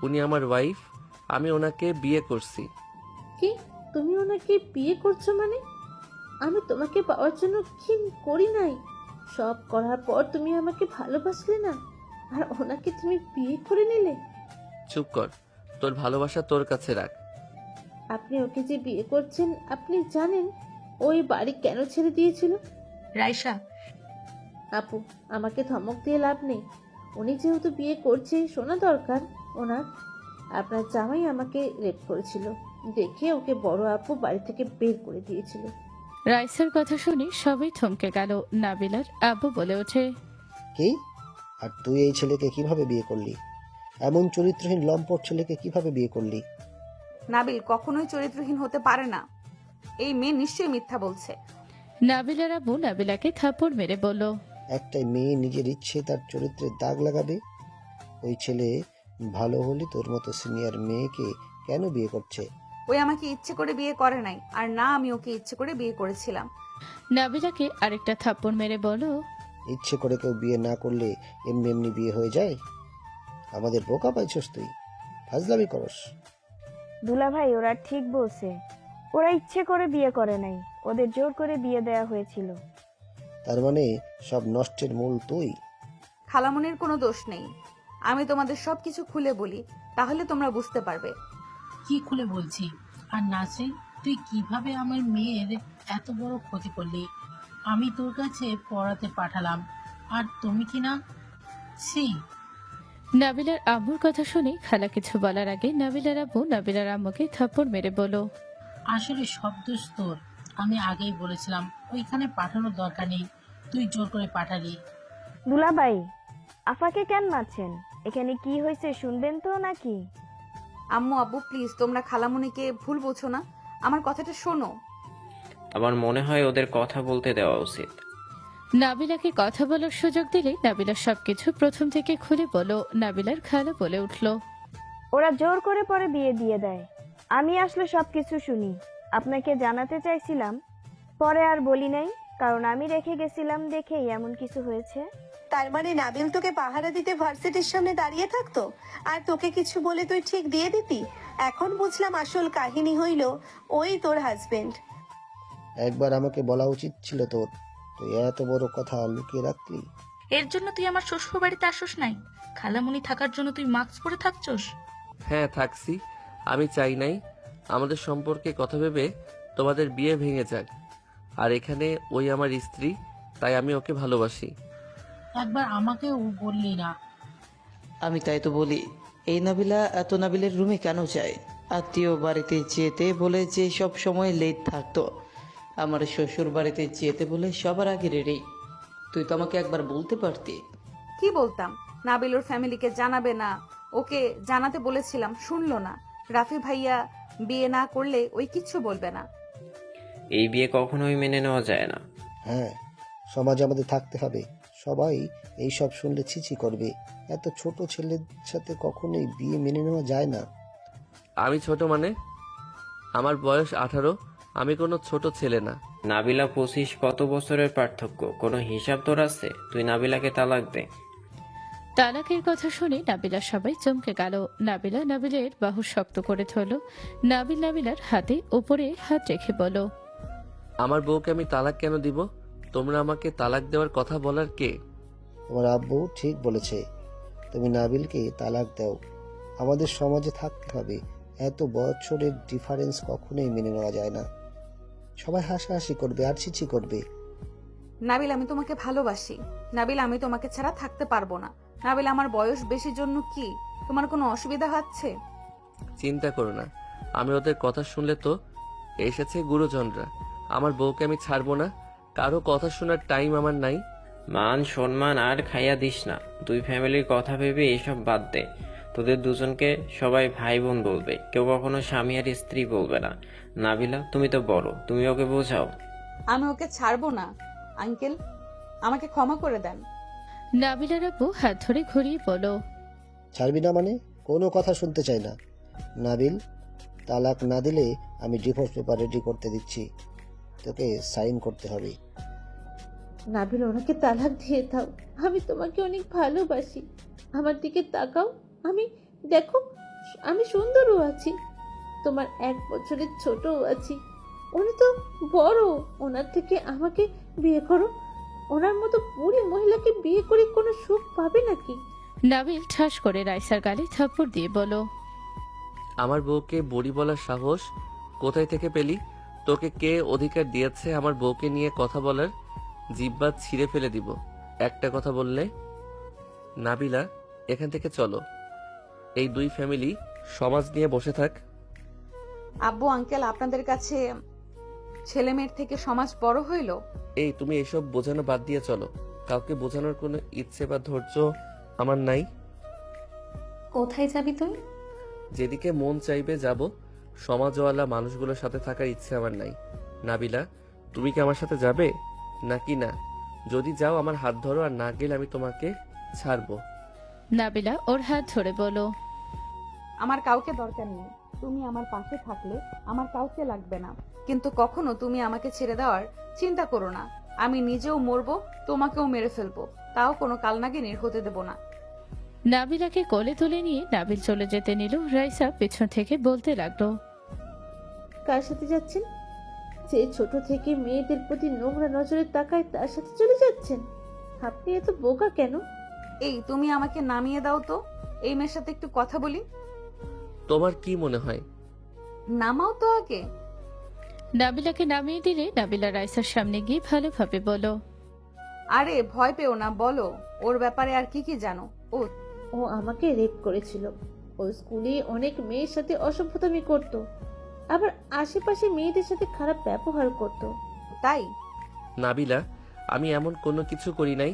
উনি আমার ওয়াইফ, আমি ওনাকে বিয়ে করছি। কি? তুমি ওনাকে বিয়ে করছো মানে? আমি তোমাকে পাওয়ার জন্য কি করি নাই? সব করার পর তুমি আমাকে ভালোবাসলে না, আর ওনাকে তুমি বিয়ে করে নিলে? চুপ কর, তোর ভালোবাসা তোর কাছে রাখ। আপনি ওকে যে বিয়ে করছেন, আপনি জানেন ওই বাড়ি কেন ছেড়ে দিয়েছিল? রাইসা, আপু, আমাকে ধমক দিয়ে লাভ নেই। উনি যেহেতু বিয়ে করছে, শোনা দরকার ওনার। আপনার জামাই আমাকে রেপ করেছিল দেখে ওকে বড় আপু বাড়ি থেকে বের করে দিয়েছিল। রাইসার কথা শুনে সবাই থমকে গেল। নাবিলার আব্বু বলে ওঠে, কি? আর তুই এই ছেলেকে কিভাবে বিয়ে করলি? এমন চরিত্রহীন লম্পট ছেলেকে কিভাবে বিয়ে করলি? নাবিল কখনোই চরিত্রহীন হতে পারে না। এই মেয়ে নিশ্চয়ই মিথ্যা বলছে। নাবিলার আব্বু নাবিলাকে থাপ্পড় মেরে বলল, একটা মেয়ে নিজের ইচ্ছে তার চরিত্রের দাগ লাগাবে? ওই ছেলে ভালো হলে তোর মতো সিনিয়র মেয়েকে কেন বিয়ে করছে? ওই আমাকে ইচ্ছে করে বিয়ে করে নাই, আর না আমি ওকে ইচ্ছে করে বিয়ে করেছিলাম। নাবিলাকে আরেকটা থাপ্পড় মেরে বলল, ইচ্ছে করে কেউ বিয়ে না করলে এমনি এমনি বিয়ে হয়ে যায়? আমাদের বোকা পাইছস তুই, ফাজলামি করস। দুলা ভাই, ওরা ঠিক বলছে। ওরা ইচ্ছে করে বিয়ে করে নাই, ওদের জোর করে বিয়ে দেয়া হয়েছিল। তার মানে সব নষ্টের মূল তুই? খালামনির কোনো দোষ নেই। আমি তোমাদের সবকিছু খুলে বলি, তাহলে তোমরা বুঝতে পারবে। কি খুলে বলছি? আর নাসরিন, তুই কিভাবে আমার মেয়ের এত বড় ক্ষতি করলি? আমি তোর কাছে পড়াতে পাঠালাম, আর তুমি কি না? ছি! নাবিলার আম্মুর কথা শুনে খালা কিছু বলার আগে নাবিলার আব্বু নাবিলার আম্মুকে থাপ্পড় মেরে বলল, আসলে সব দোষ তোর। আমি আগেই বলেছিলাম ওইখানে পাঠানোর দরকার নেই, তুই জোর করে পাঠালি। দুলা ভাই, আফাকে কেন মারছেন? এখানে কি হয়েছে শুনবেন তো নাকি? আম্মু আব্বু প্লিজ, তোমরা খালামনিকে ভুল বোঝো না, আমার কথাটা শোনো। আমার মনে হয় ওদের কথা বলতে দেওয়া উচিত। নাবিলাকে কথা বলার সুযোগ দিলে নাবিলা সবকিছু প্রথম থেকে খুলে বলল। নাবিলার খালা বলে উঠল, ওরা জোর করে পরে বিয়ে দিয়ে দেয়। আমি আসলে সবকিছু শুনি, আপনাকে জানাতে চাইছিলাম, পরে আর বলি নাই, কারণ আমি রেখে গেছিলাম দেখেই এমন কিছু হয়েছে। তার মানে নাবিল তোকে পাহারা দিতে ভার্সিটির সামনে দাঁড়িয়ে থাকতো, আর তোকে কিছু বলে তুই ঠিক দিয়ে দিতি? এখন বুঝলাম আসল কাহিনী হইল ওই তোর হাজবেন্ড। একবার আমাকে বলা উচিত ছিল তোর, তুই এত বড় কথা লুকিয়ে রাখলি। এর জন্য তুই আমার শ্বশুর বাড়িতে আসোস নাই? খালামুনি থাকার জন্য তুই মাস্ক পরে থাকছস? হ্যাঁ থাকছি, আমি চাই নাই আমাদের সম্পর্কে কথা ভেবে তোমাদের বিয়ে ভেঙে যাক। আর এখানে ওই আমার স্ত্রী, তাই আমি ওকে ভালোবাসি। একবার আমাকেও বললি না? আমি তাই তো বলি, এই নাবিলা এত নাবিলের রুমে কেন যায়? আত্মীয় বাড়িতে যেতে বলে যে সব সময় লেট থাকতো, আমার শ্বশুর বাড়িতে যেতে বলে সবার আগে রেডি। তুই তো আমাকে একবার বলতে পারতি। কি বলতাম? নাবিল ওর ফ্যামিলিকে জানাবে না, ওকে জানাতে বলেছিলাম, শুনলো না। রাফি ভাইয়া বিয়ে না করলে ওই কিচ্ছু বলবে না। এই বিয়ে কখনোই মেনে নেওয়া যায় না। হ্যাঁ, সমাজে আমাদের থাকতে হবে। সবাই এই সব শুনলে ছিছি করবে। এত ছোট ছেলের সাথে কখনোই বিয়ে মেনে নেওয়া যায় না। আমি ছোট মানে? আমার বয়স 18, আমি কোনো ছোট ছেলে না। নাবিলা 25, কত বছরের পার্থক্য? কোনো হিসাব তোর আছে? তুই নাবিলাকে তালাক দে। তালাকের কথা শুনে নাবিলা সবাই চমকে গেল। নাবিলা নাবিলের বাহু শক্ত করে ধরল। নাবিল নাবিলার হাতে উপরে হাত রেখে বলল, আমার বউকে আমি তালাক কেন দিব? তোমরা আমাকে তালাক দেওয়ার কথা বলার কে? তোমার আব্বু ঠিক বলেছে, তুমি নাবিলকে তালাক দাও। আমাদের সমাজে থাকতে হবে। এত বছরের ডিফারেন্স কখনোই মেনে নেওয়া যায় না। সবাই হাসাহাসি করবে আর ছিছি করবে। নাবিল আমি তোমাকে ভালোবাসি। নাবিল আমি তোমাকে ছাড়া থাকতে পারবো না। নাবিল আমার বয়স বেশির জন্য কি তোমার কোনো অসুবিধা হচ্ছে? চিন্তা করো না, আমি ওদের কথা শুনলে তো এসেছে গুরুজনরা, আমার বউকে আমি ছাড়বো না। কারো কথা শোনার টাইম আমার নাই। মান সম্মান আর খাইয়া দিস না। দুই ফ্যামিলির কথা ভেবে এসব বাদ দে। তোদের দুজনকে সবাই ভাই বোন বলবে, কেউ কখনো স্বামী আর স্ত্রী বলবে না। নাবিলা তুমি তো বড়, তুমি ওকে বোঝাও। আমি ওকে ছাড়বো না আঙ্কেল, আমাকে ক্ষমা করে দেন। নাবিলার আব্বু হাত ধরে ঘুরিয়ে বলো, ছাড়বি না মানে? কোনো কথা শুনতে চাই না। নাবিল, তালাক না দিলে আমি ডিভোর্স পেপার রেডি করতে দিচ্ছি, তোকে সাইন করতে হবে। নাবিল, ওনাকে তালাক দিয়ে দাও। আমি তোমাকে অনেক ভালোবাসি। আমার দিকে তাকাও। দেখো, আমি সুন্দরও আছি, তোমার 1 বছরের ছোটও আছি। উনি তো বড়, ওনার থেকে আমাকে বিয়ে করো। ওনার মতো বুড়ি মহিলাকে বিয়ে করে কোনো সুখ পাবে নাকি? নাবিল ঠাস করে রাইসার গালে থাপ্পড় দিয়ে বলো, আমার বউকে বুড়ি বলার সাহস কোথায় থেকে পেলি? তোকে কে অধিকার দিয়েছে আমার বউকে নিয়ে কথা বলার? জিহ্বা ছিঁড়ে ফেলে দিব একটা কথা বললে। নাবিলা, এখান থেকে চলো। এই দুই ফ্যামিলি সমাজ নিয়ে বসে থাক। আব্বু আঙ্কেল আপনাদের কাছে ছেলে মেয়ের থেকে সমাজ বড় হইল? এই তুমি এসব বোঝানো বাদ দিয়ে চলো। কাউকে বোঝানোর কোনো ইচ্ছে বা ধৈর্য আমার নাই। কোথায় যাবি তুই? যেদিকে মন চাইবে যাব। সমাজওয়ালা মানুষগুলোর সাথে থাকার ইচ্ছে আমার নাই। নাবিলা, তুমি কি আমার সাথে যাবে নাকি না? যদি যাও আমার হাত ধরো, আর না গেলে আমি তোমাকে ছাড়বো। নাবিলা ওর হাত ধরে বলো, আমার কাউকে দরকার নেই। তুমি আমার পাশে থাকলে আমার কাউকে লাগবে না, কিন্তু কখনো তুমি আমাকে ছেড়ে দেওয়ার চিন্তা করো না। আমি নিজেও মরবো, তোমাকেও মেরে ফেলবো, তাও কোনো কালনাগিনীর হতে দেব না। নাবিলাকে কোলে তুলে নিয়ে নাবিল চলে যেতে নিল। রাইসা পেছন থেকে বলতে লাগলো, কার সাথে যাচ্ছেন? যে ছোট থেকে মেয়েদের প্রতি নোংরা নজরে তাকায় তার সাথে চলে যাচ্ছেন? আপনি এত বোকা কেন? এই তুমি আমাকে নামিয়ে দাও তো, এই মেয়ের সাথে একটু কথা বলি। তোমার কি মনে হয়? নামাও তো আগে। নাবিলাকে নামিয়ে দিলে নাবিলা রাইসার সামনে গিয়ে ভালোভাবে বলো, আরে ভয় পেও না, বলো ওর ব্যাপারে আর কি কি জানো। ও আমাকে রেপ করেছিল। ও স্কুলে অনেক মেয়ের সাথে অসভ্যতামি করত, আবার আশেপাশে মেয়েদের সাথে খারাপ ব্যবহার করত। তাই? নাবিলা, আমি এমন কোনো কিছু করি নাই।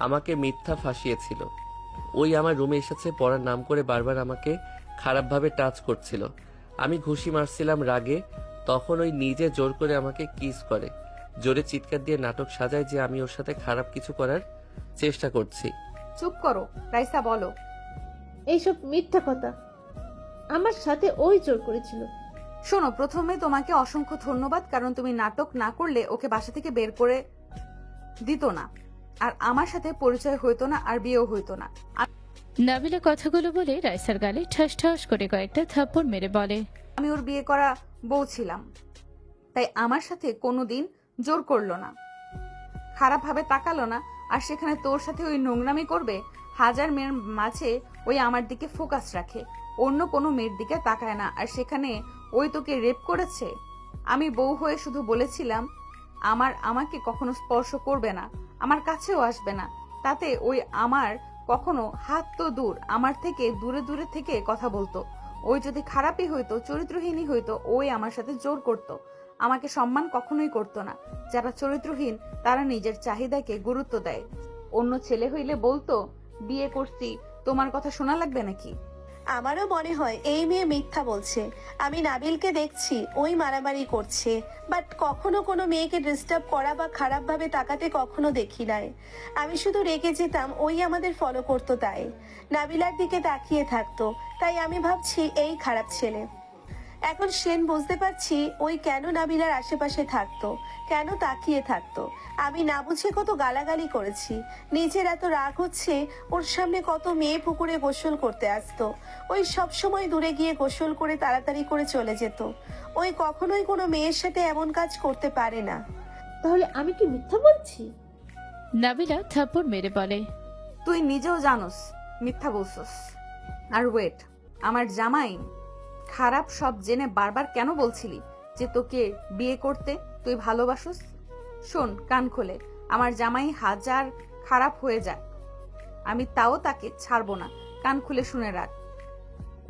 আমাকে মিথ্যা ফাঁসিয়েছিল। ওই আমার রুমে এসেছে পড়ার নাম করে বারবার আমাকে খারাপভাবে টাচ করছিল। আমি ঘুষি মারছিলাম রাগে, তখন ওই নিজে জোর করে আমাকে কিস করে, জোরে চিৎকার দিয়ে নাটক সাজায় যে আমি ওর সাথে খারাপ কিছু করার চেষ্টা করছি। চুপ করো রাইসা, বলো। এইসব মিথ্যা কথা। আমার সাথে ওই জোর করেছিল। শোনো, প্রথমে তোমাকে অসংখ্য ধন্যবাদ, কারণ তুমি নাটক না করলে ওকে বাসা থেকে বের করে দিত না, আর আমার সাথে পরিচয় হইতো না, আর বিয়েও হইতো না। নাবিলা কথাগুলো বলে রাইসার গালে ঠাস ঠাস করে কয়েকটা থাপ্পড় মেরে বলে, আমি ওর বিয়ে করা বউ ছিলাম, তাই আমার সাথে কোনোদিন জোর করলো না, খারাপভাবে তাকালো না, আর সেখানে তোর সাথে ওই নোংরামি করবে। হাজার মেয়ের মাঝে ওই আমার দিকে ফোকাস রাখে, অন্য কোনো মেয়ের দিকে তাকায় না, আর সেখানে ওই তোকে রেপ করেছে। আমি বউ হয়ে শুধু বলেছিলাম আমাকে কখনো স্পর্শ করবে না, আমার কাছেও আসবে না, তাতে ওই আমার কখনো হাত তো দূর, আমার থেকে দূরে দূরে থেকে কথা বলতো। ওই যদি খারাপই হইতো, চরিত্রহীনই হইতো, ওই আমার সাথে জোর করত। আমাকে সম্মান কখনোই করতো না। যারা চরিত্রহীন তারা নিজের চাহিদাকে গুরুত্ব দেয়। অন্য ছেলে হইলে বলতো বিয়ে করছি, তোমার কথা শোনা লাগবে নাকি? আমারও মনে হয় এই মেয়ে মিথ্যা বলছে। আমি নাবিলকে দেখছি ওই মারামারি করছে, বাট কখনো কোনো মেয়েকে ডিস্টার্ব করা বা খারাপভাবে তাকাতে কখনো দেখি নাই। আমি শুধু রেগে যেতাম ওই আমাদের ফলো করতো, তাই নাবিলার দিকে তাকিয়ে থাকতো, তাই আমি ভাবছি এই খারাপ ছেলে। এখন সেন বুঝতে পারছি ওই কেন নাবিলার আশেপাশে থাকতো, কেন তাকিয়ে থাকতো। আমি না বুঝে কত গালাগালি করেছি। নিজের এত রাগ হচ্ছে, ওর সামনে কত মেয়ে পুকুরে গোসল করতে আসতো, ওই সব সময় দূরে গিয়ে গোসল করে তাড়াতাড়ি করে চলে যেত। ওই কখনোই কোনো মেয়ের সাথে এমন কাজ করতে পারে না। তাহলে আমি কি মিথ্যা বলছি? নাবিলা থাপ্পড় মেরে বলে, তুই নিজেও জানোস মিথ্যা বলছস। আর ওয়েট, আমার জামাই খারাপ সব জেনে বারবার কেন বলছিলি যে তোকে বিয়ে করতে তুই ভালোবাসুস? শোন কান খোলে, আমার জামাই হাজার খারাপ হয়ে যায়, আমি তাও তাকে ছাড়বো না। কান খুলে শুনে রাখ,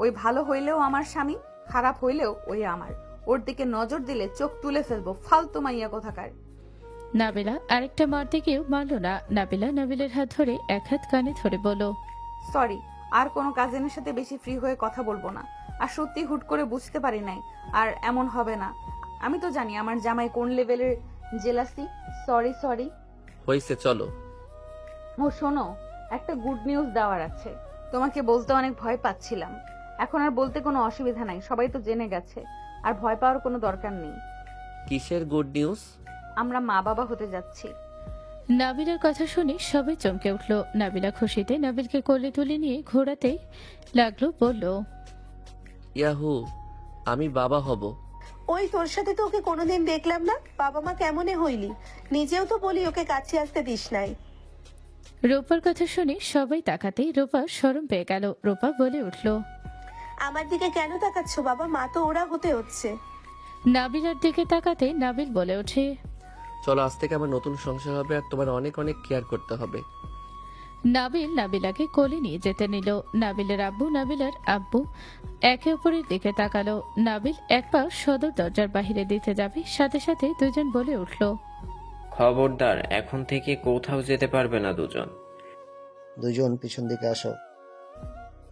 ওই ভালো হইলেও আমার স্বামী, খারাপ হইলেও ওই আমার। ওর দিকে নজর দিলে চোখ তুলে ফেলবো, ফালতু মাইয়া কোথাকার। নাবিলা আরেকটা মারতে গিয়েও মারল না। নাবিলা নাবিলের হাত ধরে এক হাত কানে ধরে বলল, সরি, আর কোনো কাজিনের সাথে বেশি ফ্রি হয়ে কথা বলবো না। আর সত্যি হুট করে বুঝতে পারি নাই, আর এমন হবে না। আমি তো জানি আমার জামাই কোন লেভেলের জেলাসি। সরি। হয়েছে, চলো। ও শোনো, একটা গুড নিউজ দেওয়ার আছে। তোমাকে বলতে অনেক ভয় পাচ্ছিলাম, এখন আর বলতে কোনো অসুবিধা নাই, সবাই তো জেনে গেছে, আর ভয় পাওয়ার কোনো দরকার নেই। কিসের গুড নিউজ? আমরা মা বাবা হতে যাচ্ছি। নাবিলার কথা শুনে সবাই চমকে উঠল। নাবিলা খুশিতে নাবিলকে কোলে তুলে নিয়ে ঘোরাতে লাগলো, বলল, ইয়াহু, আমি বাবা হব। ওই তোর সাথে তো ওকে কোনোদিন দেখলাম না, বাবা মা কেমনে হইলি? নিজেও তো বলি ওকে কাছে আসতে দিস নাই। রূপার কথা শুনে সবাই তাকাতেই রূপা শরম পেয়ে গেল। রূপা বলে উঠল, আমার দিকে কেন তাকাচ্ছ বাবা? মা তো ওরা হতে হচ্ছে। নাবিলার দিকে তাকাতে নাবিল বলে ওঠে, চলো, আজ থেকে আমার নতুন সংসার হবে আর তোমার অনেক অনেক কেয়ার করতে হবে। নাবিল নাবিলাকে কোলে নিয়ে যেতে নিল। নাবিলের আব্বু নাবিলার আব্বু একে অপরের দিকে তাকালো। নাবিল এক পা সদর দরজার বাহিরে দিতে যাবে, সাথে সাথে দুজন বলে উঠল, খবরদার, এখন থেকে কোথাও যেতে পারবে না দুজন। দুজন পিছন দিকে আসো।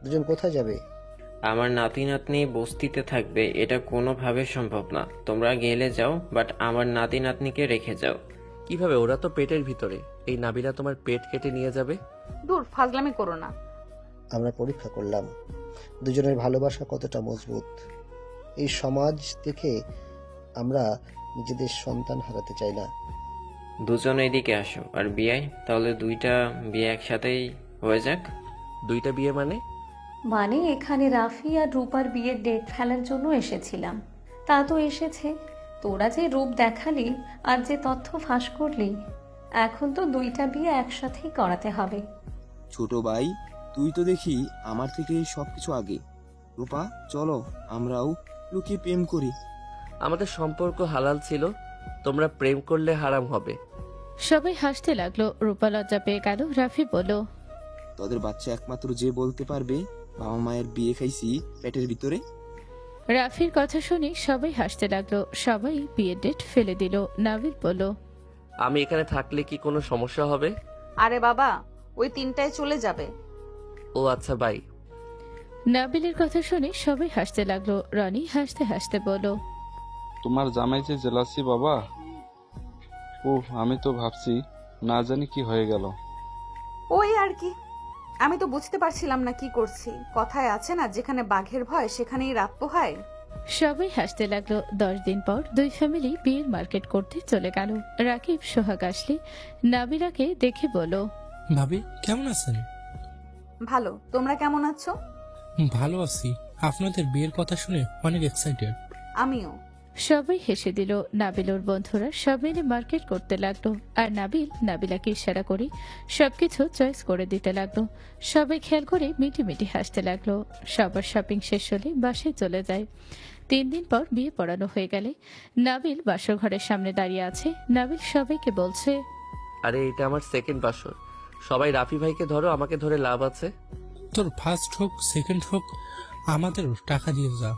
দুজন কোথায় যাবে? আমার নাতি নাতনি বস্তিতে থাকবে, এটা কোনোভাবে সম্ভব না। তোমরা গেলে যাও, বাট আমার নাতি নাতনিকে রেখে যাও। কিভাবে? ওরা তো পেটের ভিতরে। এই নাবিলা তোমার পেট কেটে নিয়ে যাবে। দূর, ফাজলামি করো না। আমরা পরীক্ষা করলাম দুজনের ভালোবাসা কতটা মজবুত। এই সমাজ থেকে আমরা নিজেদের সন্তান হারাতে চাই না। দুজন এদিকে আসো। আর বিয়ে? তাহলে দুইটা বিয়ে একসাথেই হয়ে যাক। দুইটা বিয়ে মানে? মানে এখানে রাফি আর রূপার বিয়ের ডেট ফেলার জন্য এসেছিলাম। তা তো এসেছে, তোরা যে রূপ দেখালি আর যে তথ্য ফাঁস করলি, এখন তো দুইটা বিয়ে একসাথেই করাতে হবে। ছোট ভাই, তুই তো দেখি আমার থেকে সবকিছু আগে। রূপা, চলো আমরাও লুকিয়ে প্রেম করি। আমাদের সম্পর্ক হালাল ছিল, তোমরা প্রেম করলে হারাম হবে। সবাই হাসতে লাগলো। রূপা লজ্জা পেয়ে গেল। রাফি বলল, তোদের বাচ্চা একমাত্র যে বলতে পারবে বাবা মায়ের বিয়ে খাইছি পেটের ভিতরে। রাফির কথা শুনে সবাই হাসতে লাগলো। সবাই বিয়ের ডেট ফেলে দিল। নাবিল বলল, আমি এখানে থাকলে কি কোনো সমস্যা হবে? আরে বাবা, ওই 3টায় চলে যাবে। ও আচ্ছা, বাই। নাবিলের কথা শুনে সবাই হাসতে লাগলো। রনি হাসতে হাসতে বলল, তোমার জামাই যে জেলাসি বাবা, উফ, আমি তো ভাবছি না জানি কি হয়ে গেল। ওই আর কি, আমি তো বুঝতে পারছিলাম না কি করছি। কথায় আছে না, যেখানে বাঘের ভয় সেখানেই রাত পোহায়। সবাই হাসতে লাগলো। 10 দিন পর দুই ফ্যামিলি বিয়ের মার্কেট করতে চলে গেল। রাকিব সোহাগ আসলে নাবিলাকে দেখে বলো, ভাবি কেমন আছেন? ভালো, তোমরা কেমন আছো? ভালো আছি। আপনাদের বিয়ের কথা শুনে অনেক এক্সাইটেড। আমিও। সবাই হেসে দিল। নাবিল ওর বন্ধুরা সব মিলে মার্কেট করতে লাগলো। আর নাবিল নাবিলাকে ইশারা করে সবকিছু চয়েস করে দিতে লাগলো। সবাই খেয়াল করে মিটি মিটি হাসতে লাগলো। সবার শপিং শেষ হলে বাসায় চলে যায়। 3 দিন পর বিয়ে পড়ানো হয়ে গেলে নাবিল বাসর ঘরের সামনে দাঁড়িয়ে আছে। নাবিল সবাইকে বলছে, আরে এটা আমার সেকেন্ড বাসর, সবাই রাফি ভাইকে ধরো, আমাকে ধরে লাভ আছে। তোর ফার্স্ট হোক সেকেন্ড হোক, আমাদেরও টাকা দিয়ে যা।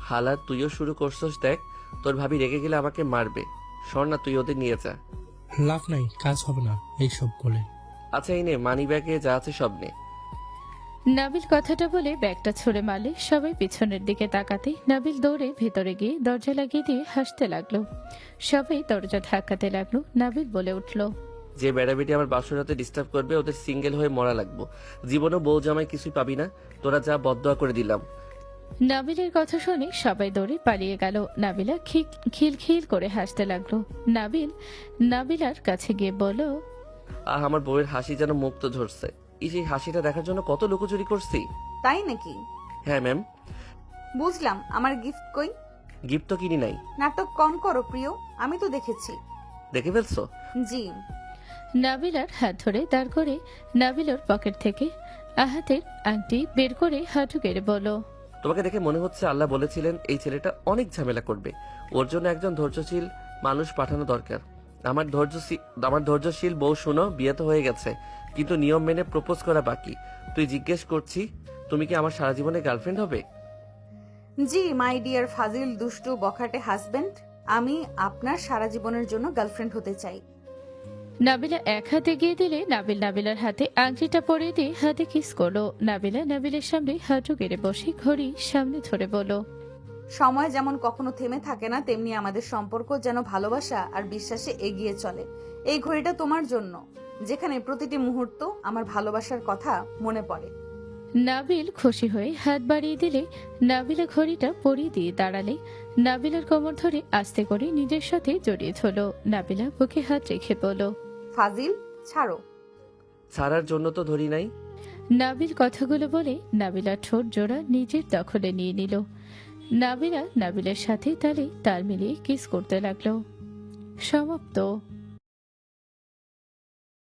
হালা, তুইও শুরু করছস। দেখ, তোর ভাবি রেগে গেলে আমাকে মারবে। শোন না, তুই ওদের নিয়ে যা। লাভ নাই, কাজ হবে না এইসব বলে। আচ্ছা, এই নে, মানি ব্যাগে যা আছে সব নে। নাবিল কথাটা বলে ব্যাগটা ছুঁড়ে মারলে সবাই পিছনের দিকে তাকাতে নাবিল দৌড়ে ভেতরে গিয়ে দরজা লাগিয়ে দিয়ে হাসতে লাগলো। সবাই দরজা ধাক্কাতে লাগলো। নাবিল বলে উঠল, যে বেড়াবেটি আমার বাসরাতে ডিস্টার্ব করবে, ওদের সিঙ্গেল হয়ে মরা লাগবো। জীবনও বউ জামাই কিছুই পাবি না, তোরা যা, বদদোয়া করে দিলাম। নাবিলের কথা শুনে সবাই দৌড়ে পালিয়ে গেল। নাবিলা খিলখিল করে হাসতে লাগলো। নাবিল নাবিলার কাছে গিয়ে বলল, আমার বউয়ের হাসি যেন মুক্ত ঝরছে। এই হাসিটা দেখার জন্য কত লুকোচুরি করছি। তাই নাকি? হ্যাঁ ম্যাম। বুঝলাম, আমার গিফট কই? গিফট তো কিনি নাই। নাটক কম করো প্রিয়, আমি তো দেখেছি। দেখে ফেলছো? জি। নাবিলার হাত ধরে দাঁড় করে নাবিলার পকেট থেকে আহাতের আংটি বের করে হাঁটু কেড়ে বলল, তোমাকে দেখে মনে হচ্ছে আল্লাহ বলেছিলেন এই ছেলেটা অনেক ঝামেলা করবে, ওর জন্য একজন ধৈর্যশীল মানুষ পাঠানো দরকার। আমার ধৈর্যশীল বউ, শুনো, বিয়ে তো হয়ে গেছে, কিন্তু নিয়ম মেনে প্রপোজ করা বাকি। তুই জিজ্ঞেস করছি, তুমি কি আমার সারা জীবনে গার্লফ্রেন্ড হবে? জি মাই ডিয়ার ফাজিল দুষ্টু বখাটে হাজবেন্ড, আমি আপনার সারা জীবনের জন্য গার্লফ্রেন্ড হতে চাই। নাবিলা এক হাতে গিয়ে দিলে নাবিল নাবিলার হাতে আংটিটা পরিয়ে দিয়ে হাতে কিস করলো। নাবিলা নাবিলের সামনে হাঁটু গেড়ে বসে ঘড়ি সামনে ধরে বলল, সময় যেমন কখনো থেমে থাকে না, তেমনি আমাদের সম্পর্ক যেন ভালোবাসা আর বিশ্বাসে এগিয়ে চলে। এই ঘড়িটা তোমার জন্য, যেখানে প্রতিটি মুহূর্ত আমার ভালোবাসার কথা মনে পড়ে। নাবিল খুশি হয়ে হাত বাড়িয়ে দিলে নাবিলা ঘড়িটা পরিয়ে দিয়ে দাঁড়ালে নাবিলার কোমর ধরে আস্তে করে নিজের সাথে জড়িয়ে ধরলো। নাবিলা বুকে হাত রেখে বলল, ফাজিল ছাড়ো। ছাড়ার জন্য তো ধরি নাই। নাবিল কথাগুলো বলে নাবিলার ঠোঁট জোড়া নিজের দখলে নিয়ে নিল। নাবিলা নাবিলের সাথে তালে তাল মিলিয়ে কিস করতে লাগলো। সমাপ্ত।